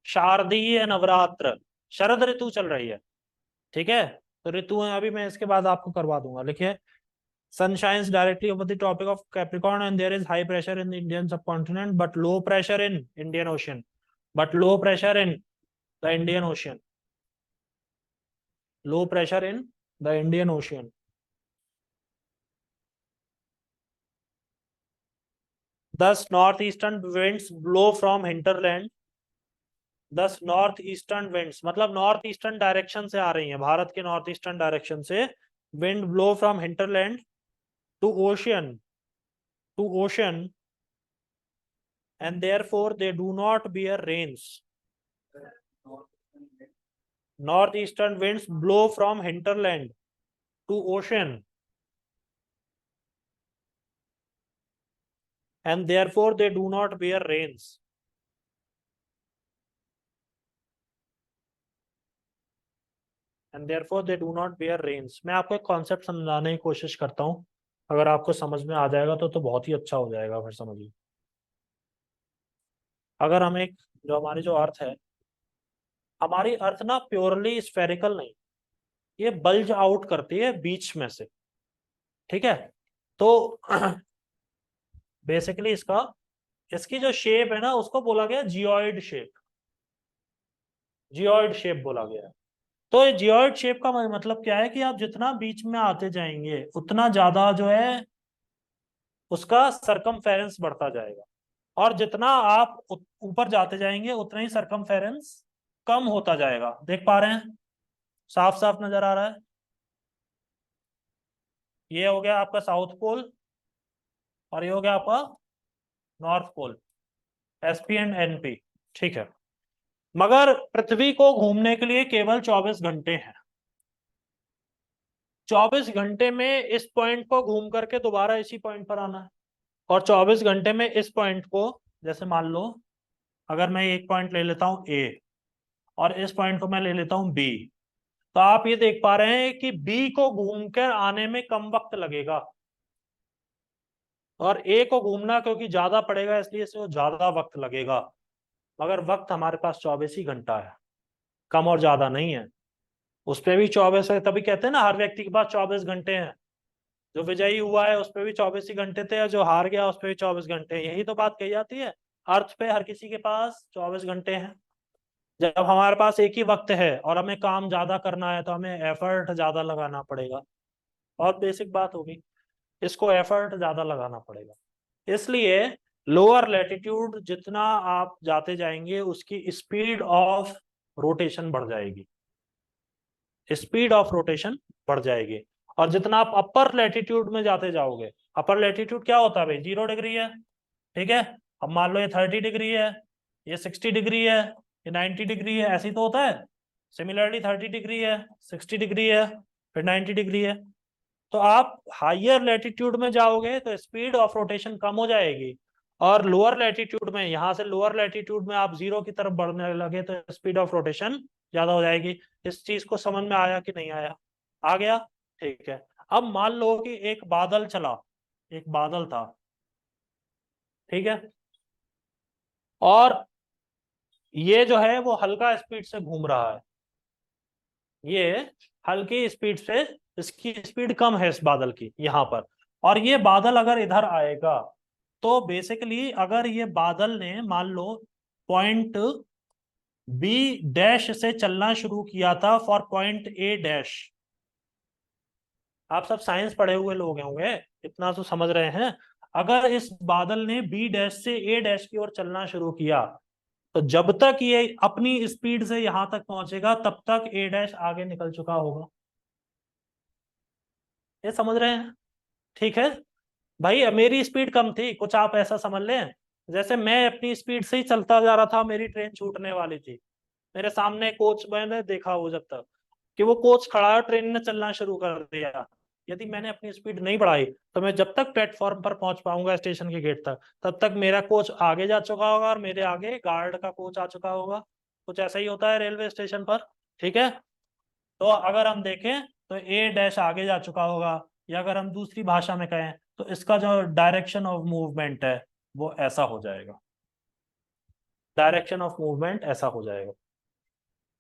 शारदीय नवरात्र, शरद ऋतु चल रही है। ठीक है, तो ऋतु है अभी, मैं इसके बाद आपको करवा दूंगा। लिखिए, sun shines directly over the tropic of Capricorn and there is high pressure in the Indian subcontinent but low pressure in Indian Ocean. But low pressure in the Indian Ocean. Low pressure in the Indian Ocean. Thus northeastern winds blow from hinterland. Thus northeastern winds मतलब north eastern direction से आ रही हैं, भारत के north eastern direction से wind blow from hinterland to ocean and therefore they do not bear rains. Northeastern winds blow from hinterland to ocean and therefore they do not bear rains. And therefore they do not bear rains. मैं आपको एक concept समझाने की कोशिश करता हूँ, अगर आपको समझ में आ जाएगा तो बहुत ही अच्छा हो जाएगा। फिर समझिए, अगर हम एक जो हमारी जो अर्थ है, हमारी अर्थ ना प्योरली स्फेरिकल नहीं, ये बल्ज आउट करती है बीच में से। ठीक है, तो बेसिकली इसकी जो शेप है ना, उसको बोला गया जियोइड शेप। जियोइड शेप बोला गया है। तो ये जियोइड शेप का मतलब क्या है कि आप जितना बीच में आते जाएंगे उतना ज्यादा जो है उसका सरकमफेरेंस बढ़ता जाएगा, और जितना आप ऊपर जाते जाएंगे उतना ही सरकमफेरेंस कम होता जाएगा। देख पा रहे हैं? साफ साफ नजर आ रहा है? ये हो गया आपका साउथ पोल और ये हो गया आपका north pole, SP and NP. ठीक है, मगर पृथ्वी को घूमने के लिए केवल 24 घंटे हैं। 24 घंटे में इस पॉइंट को घूम करके दोबारा इसी पॉइंट पर आना है, और 24 घंटे में इस पॉइंट को, जैसे मान लो अगर मैं एक पॉइंट ले लेता हूं ए और इस पॉइंट को मैं ले लेता हूं बी, तो आप ये देख पा रहे हैं कि बी को घूमकर आने में कम वक्त लगेगा, और ए को घूमना क्योंकि ज्यादा पड़ेगा इसलिए इसमें ज्यादा वक्त लगेगा। मगर वक्त हमारे पास 24 ही घंटा है, कम और ज्यादा नहीं है। उस पर भी 24 है, तभी कहते हैं ना हर व्यक्ति के पास 24 घंटे हैं। जो विजयी हुआ है उस पर भी 24 ही घंटे थे, और जो हार गया उस पर भी 24 घंटे हैं। यही तो बात कही जाती है, अर्थ पे हर किसी के पास 24 घंटे हैं। जब हमारे पास एक ही वक्त है और हमें काम ज्यादा करना है तो हमें एफर्ट ज्यादा लगाना पड़ेगा। बहुत बेसिक बात होगी, इसको एफर्ट ज्यादा लगाना पड़ेगा। इसलिए लोअर लैटिट्यूड जितना आप जाते जाएंगे उसकी स्पीड ऑफ रोटेशन बढ़ जाएगी, स्पीड ऑफ रोटेशन बढ़ जाएगी। और जितना आप अपर लैटिट्यूड में जाते जाओगे, अपर लैटिट्यूड क्या होता है भाई? 0 डिग्री है। ठीक है, अब मान लो ये 30 डिग्री है, ये 60 डिग्री है, ये 90 डिग्री है, ऐसे ही तो होता है। सिमिलरली 30 डिग्री है, 60 डिग्री है, फिर 90 डिग्री है। तो आप हायर लैटिट्यूड में जाओगे तो स्पीड ऑफ रोटेशन कम हो जाएगी, और लोअर लैटिट्यूड में, यहां से लोअर लैटिट्यूड में आप जीरो की तरफ बढ़ने लगे तो स्पीड ऑफ रोटेशन ज्यादा हो जाएगी। इस चीज को समझ में आया कि नहीं आया? आ गया? ठीक है। अब मान लो कि एक बादल चला, एक बादल था, ठीक है, और ये जो है वो हल्का स्पीड से घूम रहा है, ये हल्की स्पीड से, इसकी स्पीड कम है इस बादल की यहाँ पर, और ये बादल अगर इधर आएगा तो बेसिकली अगर ये बादल ने मान लो पॉइंट बी डैश से चलना शुरू किया था फॉर पॉइंट ए डैश, आप सब साइंस पढ़े हुए लोग होंगे, इतना तो समझ रहे हैं। अगर इस बादल ने बी डैश से ए डैश की ओर चलना शुरू किया तो जब तक ये अपनी स्पीड से यहां तक पहुंचेगा तब तक ए डैश आगे निकल चुका होगा। ये समझ रहे हैं? ठीक है भाई, मेरी स्पीड कम थी कुछ, आप ऐसा समझ लें जैसे मैं अपनी स्पीड से ही चलता जा रहा था, मेरी ट्रेन छूटने वाली थी, मेरे सामने कोच, मैंने देखा वो जब तक कि वो कोच खड़ा है, ट्रेन ने चलना शुरू कर दिया, यदि मैंने अपनी स्पीड नहीं बढ़ाई तो मैं जब तक प्लेटफॉर्म पर पहुंच पाऊंगा स्टेशन के गेट तक, तब तक मेरा कोच आगे जा चुका होगा और मेरे आगे गार्ड का कोच आ चुका होगा। कुछ ऐसा ही होता है रेलवे स्टेशन पर। ठीक है, तो अगर हम देखें तो ए डैश आगे जा चुका होगा, या अगर हम दूसरी भाषा में कहें तो इसका जो डायरेक्शन ऑफ मूवमेंट है वो ऐसा हो जाएगा, डायरेक्शन ऑफ मूवमेंट ऐसा हो जाएगा।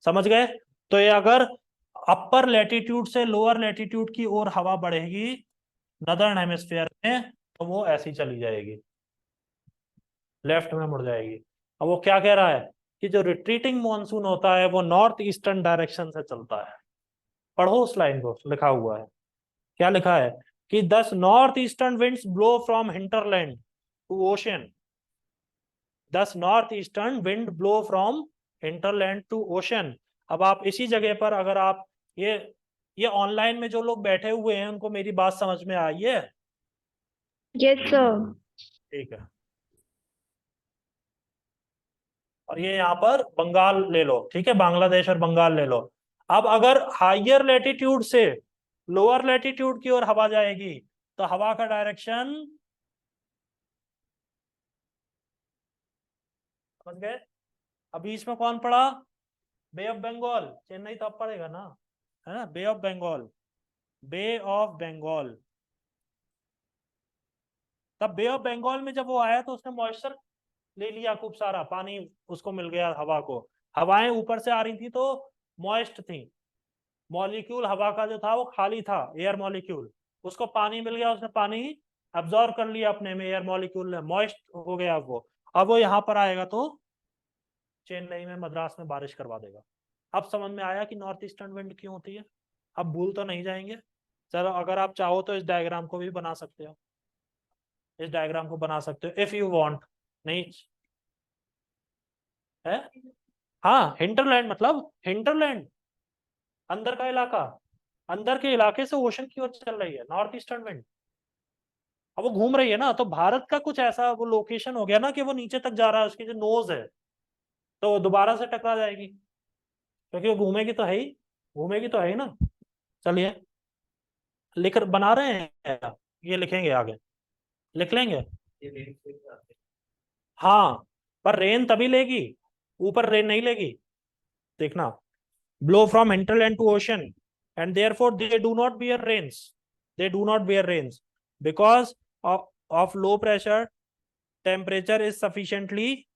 समझ गए? तो ये अगर अपर लेटीट्यूड से लोअर लेटीट्यूड की ओर हवा बढ़ेगी नदर्न हेमिस्फीयर में, तो वो ऐसी चली जाएगी, लेफ्ट में मुड़ जाएगी। अब वो क्या कह रहा है कि जो रिट्रीटिंग मॉनसून होता है वो नॉर्थ ईस्टर्न डायरेक्शन से चलता है। पढ़ो उस लाइन को, लिखा हुआ है, क्या लिखा है कि this north eastern winds blow from hinterland to ocean, this north eastern wind blow from hinterland to ocean. अब आप इसी जगह पर अगर आप ये ऑनलाइन में जो लोग बैठे हुए हैं उनको मेरी बात समझ में आई है? Yes sir. ठीक है, और ये यहाँ पर बंगाल ले लो, ठीक है, बांग्लादेश और बंगाल ले लो। अब अगर हाइयर लेटीट्यूड से लोअर लेटीट्यूड की ओर हवा जाएगी तो हवा का डायरेक्शन, समझ गए? अब बीच में कौन पड़ा? बे ऑफ बंगाल, चेन्नई तो अब पड़ेगा ना, है ना, bay of Bengal, bay of Bengal. तब बे ऑफ बंगाल में जब वो आया तो उसने मॉइस्चर ले लिया, खूब सारा पानी उसको मिल गया हवा को, हवाएं ऊपर से आ रही थी तो मॉइस्ट थी, मॉलिक्यूल हवा का जो था वो खाली था, एयर मॉलिक्यूल, उसको पानी मिल गया, उसने पानी अब्जॉर्ब कर लिया अपने में, एयर मॉलिक्यूल ने मॉइस्ट हो गया वो। अब वो यहाँ पर आएगा तो चेन्नई में, मद्रास में बारिश करवा देगा। अब समझ में आया कि नॉर्थ ईस्टर्न विंड क्यों होती है? अब भूल तो नहीं जाएंगे? चलो अगर आप चाहो तो इस डायग्राम को भी बना सकते हो, इस डायग्राम को बना सकते हो इफ यू वांट। नहीं है? हाँ, हिंटरलैंड मतलब हिंटरलैंड, अंदर का इलाका, अंदर के इलाके से ओशन की ओर चल रही है नॉर्थ ईस्टर्न विंड। अब वो घूम रही है ना, तो भारत का कुछ ऐसा वो लोकेशन हो गया ना कि वो नीचे तक जा रहा है, उसकी जो नोज है, तो वो दोबारा से टकरा जाएगी, क्योंकि वो घूमेगी तो है ही, घूमेगी तो है ही ना। चलिए, लिख बना रहे हैं, ये लिखेंगे आगे, लिख लेंगे। हाँ, पर रेन तभी लेगी, ऊपर रेन नहीं लेगी, देखना। Blow from hinterland to ocean and therefore they do not bear rains, they do not bear rains because of low pressure, temperature is sufficiently,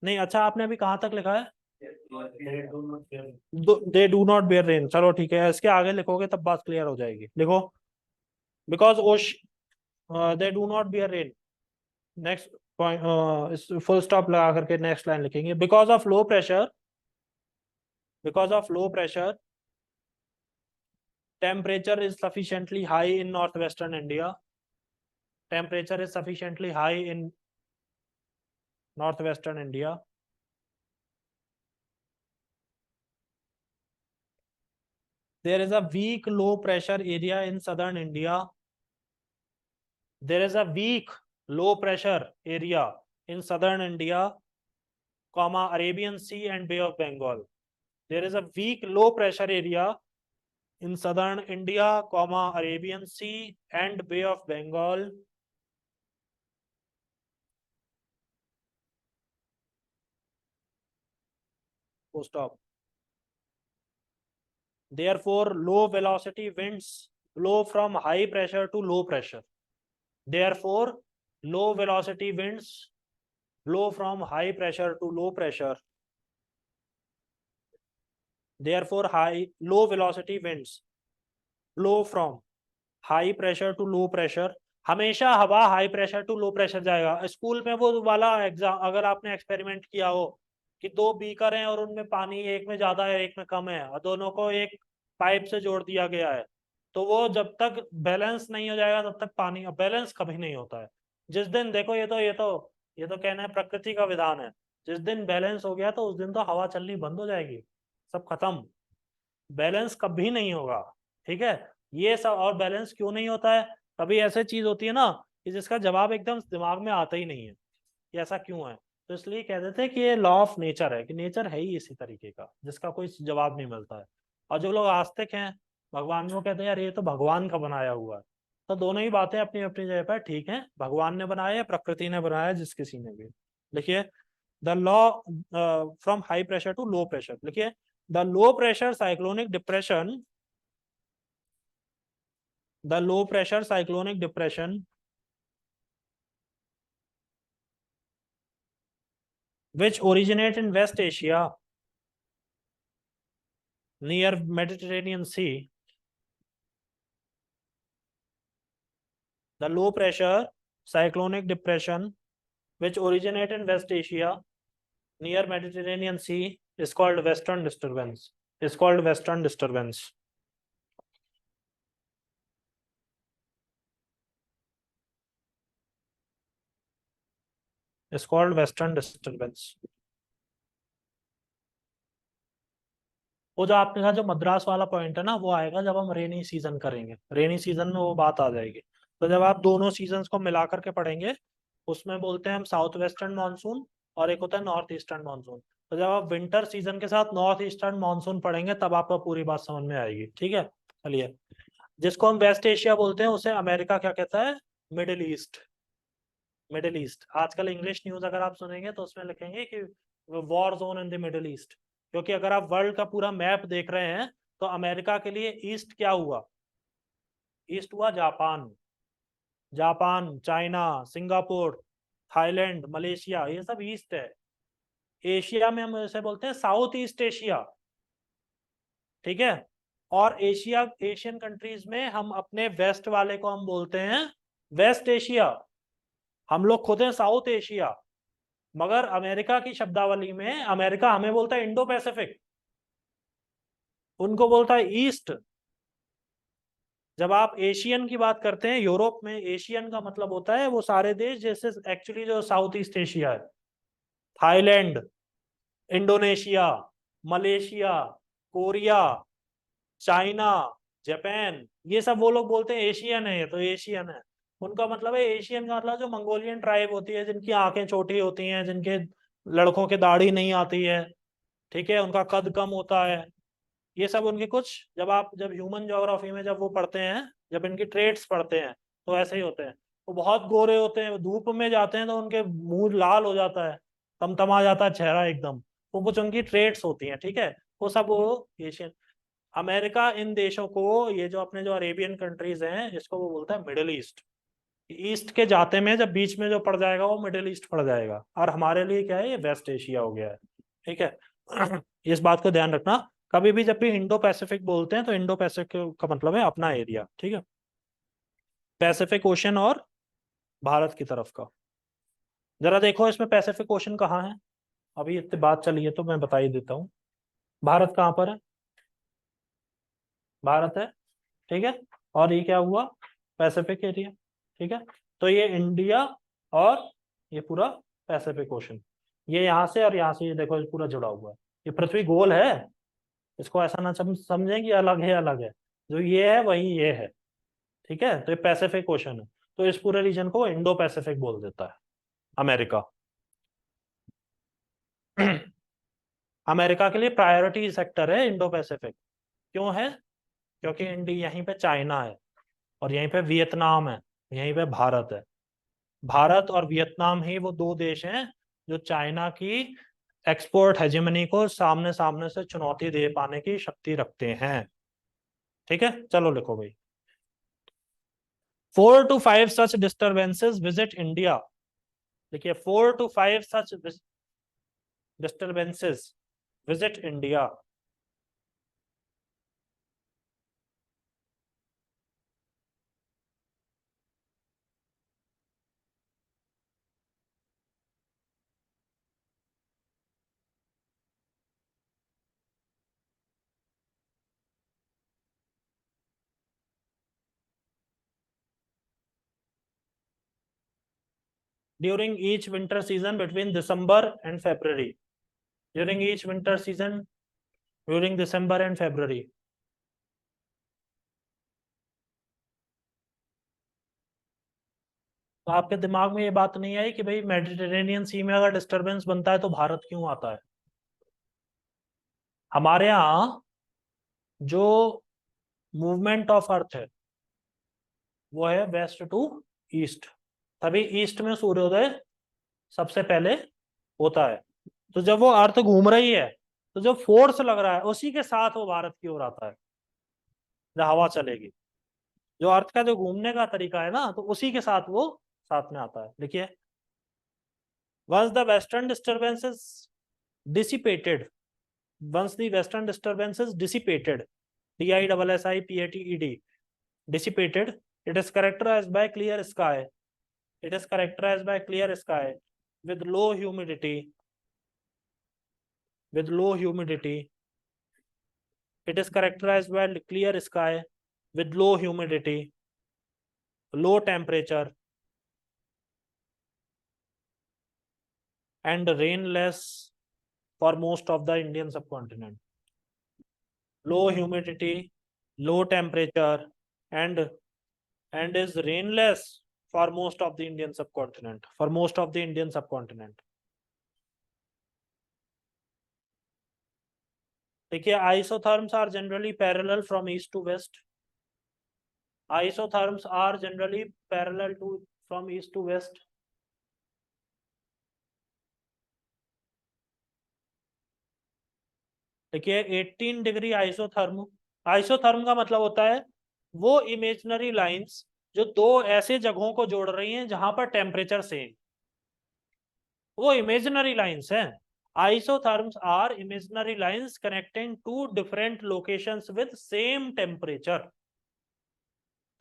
नहीं अच्छा आपने अभी कहाँ तक लिखा है? They do not bear rain, चलो ठीक है, इसके आगे लिखोगे तब बात क्लियर हो जाएगी, लिखो बिकॉज ओश they do not bear rain, next point full stop लगा करके नेक्स्ट लाइन लिखेंगे, because of low pressure, because of low pressure temperature is sufficiently high in northwestern India, temperature is sufficiently high in northwestern India, there is a weak low pressure area in southern India, there is a weak low pressure area in southern India, comma Arabian Sea and Bay of Bengal, there is a weak low pressure area in southern India, comma Arabian Sea and Bay of Bengal, full stop. Therefore low velocity winds blow from high pressure to low pressure, therefore low velocity winds blow from high pressure to low pressure, therefore high low velocity winds blow from high pressure to low pressure। हमेशा हवा high pressure to low pressure जाएगा। School में वो वाला exam अगर आपने experiment किया हो कि दो बीकर हैं और उनमें पानी एक में ज्यादा है एक में कम है और दोनों को एक पाइप से जोड़ दिया गया है, तो वो जब तक बैलेंस नहीं हो जाएगा तब तक पानी, बैलेंस कभी नहीं होता है। जिस दिन देखो, ये तो कहना है प्रकृति का विधान है, जिस दिन बैलेंस हो गया तो उस दिन तो हवा चलनी बंद हो जाएगी, सब खत्म, बैलेंस कभी नहीं होगा। ठीक है, ये सब, और बैलेंस क्यों नहीं होता है? कभी ऐसे चीज होती है ना कि जिसका जवाब एकदम दिमाग में आता ही नहीं है, ये ऐसा क्यों है, तो इसलिए कह देते हैं कि ये लॉ ऑफ नेचर है, कि नेचर है ही इसी तरीके का जिसका कोई जवाब नहीं मिलता है। और जो लोग आस्तिक हैं भगवान को, कहते हैं यार ये तो भगवान का बनाया हुआ है। तो दोनों ही बातें अपनी अपनी जगह पर ठीक है, भगवान ने बनाया, प्रकृति ने बनाया, जिस किसी ने भी। लिखिए the law from high pressure to low pressure. लिखिए the low pressure cyclonic depression, the low pressure cyclonic depression which originate in West Asia near Mediterranean Sea. The low pressure cyclonic depression which originate in West Asia near Mediterranean Sea is called Western disturbance. Is called Western disturbance. Is called Western disturbance. वो जो आपने कहा जो मद्रास वाला point है ना, वो आएगा जब हम रेनी सीजन करेंगे, रेनी सीजन में वो बात आ जाएगी। तो जब आप दोनों सीजन्स को मिला करके पढ़ेंगे, उसमें बोलते हैं हम साउथ वेस्टर्न मानसून और एक होता है नॉर्थ ईस्टर्न मानसून। तो जब आप विंटर सीजन के साथ नॉर्थ ईस्टर्न मानसून पढ़ेंगे तब आपको पूरी बात समझ में आएगी। ठीक है, चलिए। जिसको हम वेस्ट एशिया बोलते हैं उसे अमेरिका क्या कहता है? Middle east. Middle east. आजकल इंग्लिश न्यूज अगर आप सुनेंगे तो उसमें लिखेंगे कि war zone in the middle east, क्योंकि अगर आप वर्ल्ड का पूरा मैप देख रहे हैं तो अमेरिका के लिए ईस्ट क्या हुआ? ईस्ट हुआ Japan, Japan, China, Singapore, Thailand, Malaysia, ये सब ईस्ट है। एशिया में हम इसे बोलते हैं साउथ ईस्ट एशिया। ठीक है, और एशिया, एशियन कंट्रीज में हम अपने वेस्ट वाले को हम बोलते हैं वेस्ट एशिया। हम लोग खुद हैं साउथ एशिया, मगर अमेरिका की शब्दावली में अमेरिका हमें बोलता है इंडो पैसिफिक, उनको बोलता है ईस्ट। जब आप एशियन की बात करते हैं, यूरोप में एशियन का मतलब होता है वो सारे देश जैसे एक्चुअली जो साउथ ईस्ट एशिया है, Thailand, Indonesia, Malaysia, Korea, China, Japan, ये सब वो लोग बोलते हैं एशियन है, ये तो एशियन है। उनका मतलब है एशियन का मतलब जो मंगोलियन ट्राइब होती है, जिनकी आंखें छोटी होती हैं, जिनके लड़कों के दाढ़ी नहीं आती है, ठीक है, उनका कद कम होता है, ये सब उनके कुछ, जब ह्यूमन ज्योग्राफी में जब वो पढ़ते हैं, जब इनकी ट्रेट्स पढ़ते हैं तो ऐसे ही होते हैं। वो बहुत गोरे होते हैं, धूप में जाते हैं तो उनके मुंह लाल हो जाता है, तमतमा जाता है चेहरा एकदम। वो कुछ उनकी ट्रेट्स होती हैं, ठीक है, वो सब वो एशियन। अमेरिका इन देशों को, ये जो अपने जो अरेबियन कंट्रीज हैं, इसको वो बोलता है मिडिल ईस्ट। ईस्ट के जाते में जब बीच में जो पड़ जाएगा वो मिडिल ईस्ट पड़ जाएगा, और हमारे लिए क्या है, ये वेस्ट एशिया हो गया है। ठीक है इस बात को ध्यान रखना। कभी भी जब भी इंडो पैसिफिक बोलते हैं तो इंडो पैसिफिक का मतलब है अपना एरिया। ठीक है, पैसिफिक ओशन और भारत की तरफ का। जरा देखो इसमें पैसिफिक ओशन कहाँ है, अभी इतनी बात चली है तो मैं बता ही देता हूँ। भारत कहाँ पर है? भारत है, ठीक है, और ये क्या हुआ? Pacific area. ठीक है, तो ये इंडिया और ये पूरा पैसिफिक ओशन, ये यहाँ से और यहाँ से, ये देखो ये पूरा जुड़ा हुआ है। ये पृथ्वी गोल है, इसको ऐसा ना समझें कि अलग है, अलग है, जो ये है वही ये है। ठीक है, तो ये पैसिफिक ओशन है, तो इस पूरे रीजन को इंडो पैसिफिक बोल देता है अमेरिका। अमेरिका के लिए प्रायोरिटी सेक्टर है इंडो पैसिफिक। क्यों है? क्योंकि इंडिया, यहीं पे चाइना है, और यहीं पे वियतनाम है, यहीं पे भारत है। भारत और वियतनाम ही वो दो देश हैं जो चाइना की एक्सपोर्ट हेजेमनी को सामने सामने से चुनौती दे पाने की शक्ति रखते हैं। ठीक है, चलो लिखो भाई। 4 to 5 such disturbances visit India। देखिए 4 to 5 such disturbances visit India during each winter season between December and February। During each winter season during December and February। तो आपके दिमाग में ये बात नहीं आई कि भाई मेडिटेरेनियन सी में अगर डिस्टरबेंस बनता है तो भारत क्यों आता है? हमारे यहाँ जो मूवमेंट ऑफ अर्थ है वो है वेस्ट टू ईस्ट, तभी ईस्ट में सूर्योदय सबसे पहले होता है। तो जब वो अर्थ घूम रही है तो जो फोर्स लग रहा है उसी के साथ वो भारत की ओर आता है, जब हवा चलेगी। जो अर्थ का जो घूमने का तरीका है ना, तो उसी के साथ वो साथ में आता है। देखिए, once the western disturbance is dissipated, once the western disturbance is dissipated, DISSIPATED, dissipated, it is characterized by clear sky, it is characterized by clear sky with low humidity, with low humidity, it is characterized by clear sky with low humidity, low temperature and rainless for most of the Indian subcontinent. Low humidity, low temperature, and is rainless for most of the Indian subcontinent. For most of the Indian subcontinent. देखिए, isotherms are generally parallel from east to west. Isotherms are generally parallel to from east to west. देखिए, 18 degree isotherm, isotherm का मतलब होता है वो imaginary lines जो दो ऐसे जगहों को जोड़ रही हैं जहां पर टेम्परेचर सेम, वो इमेजिनरी लाइंस हैं। Isotherms are imaginary lines connecting two different locations with same temperature.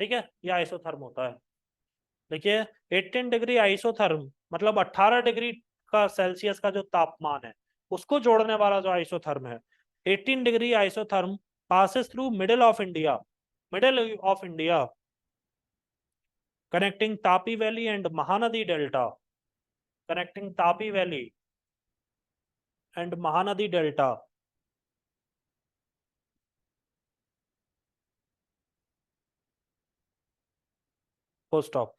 ठीक है, ये आइसोथर्म होता है। देखिए, 18 डिग्री आइसोथर्म मतलब 18 डिग्री का सेल्सियस का जो तापमान है उसको जोड़ने वाला जो आइसोथर्म है। 18 degree isotherm passes through middle of India, connecting Tapi Valley and Mahanadi Delta, connecting Tapi Valley and Mahanadi Delta. Full stop.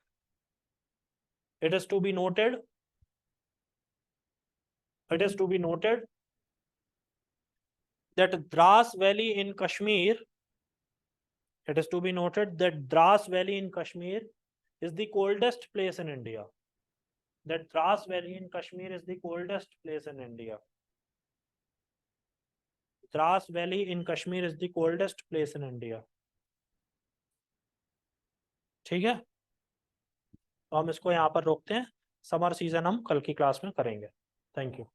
It is to be noted. It is to be noted that Dras Valley in Kashmir. It is to be noted that Dras Valley in Kashmir is the coldest place in India. That Dras Valley in Kashmir is the coldest place in India. Dras Valley in Kashmir is the coldest place in India. ठीक है, तो हम इसको यहाँ पर रोकते हैं। Summer season हम कल की क्लास में करेंगे। Thank you.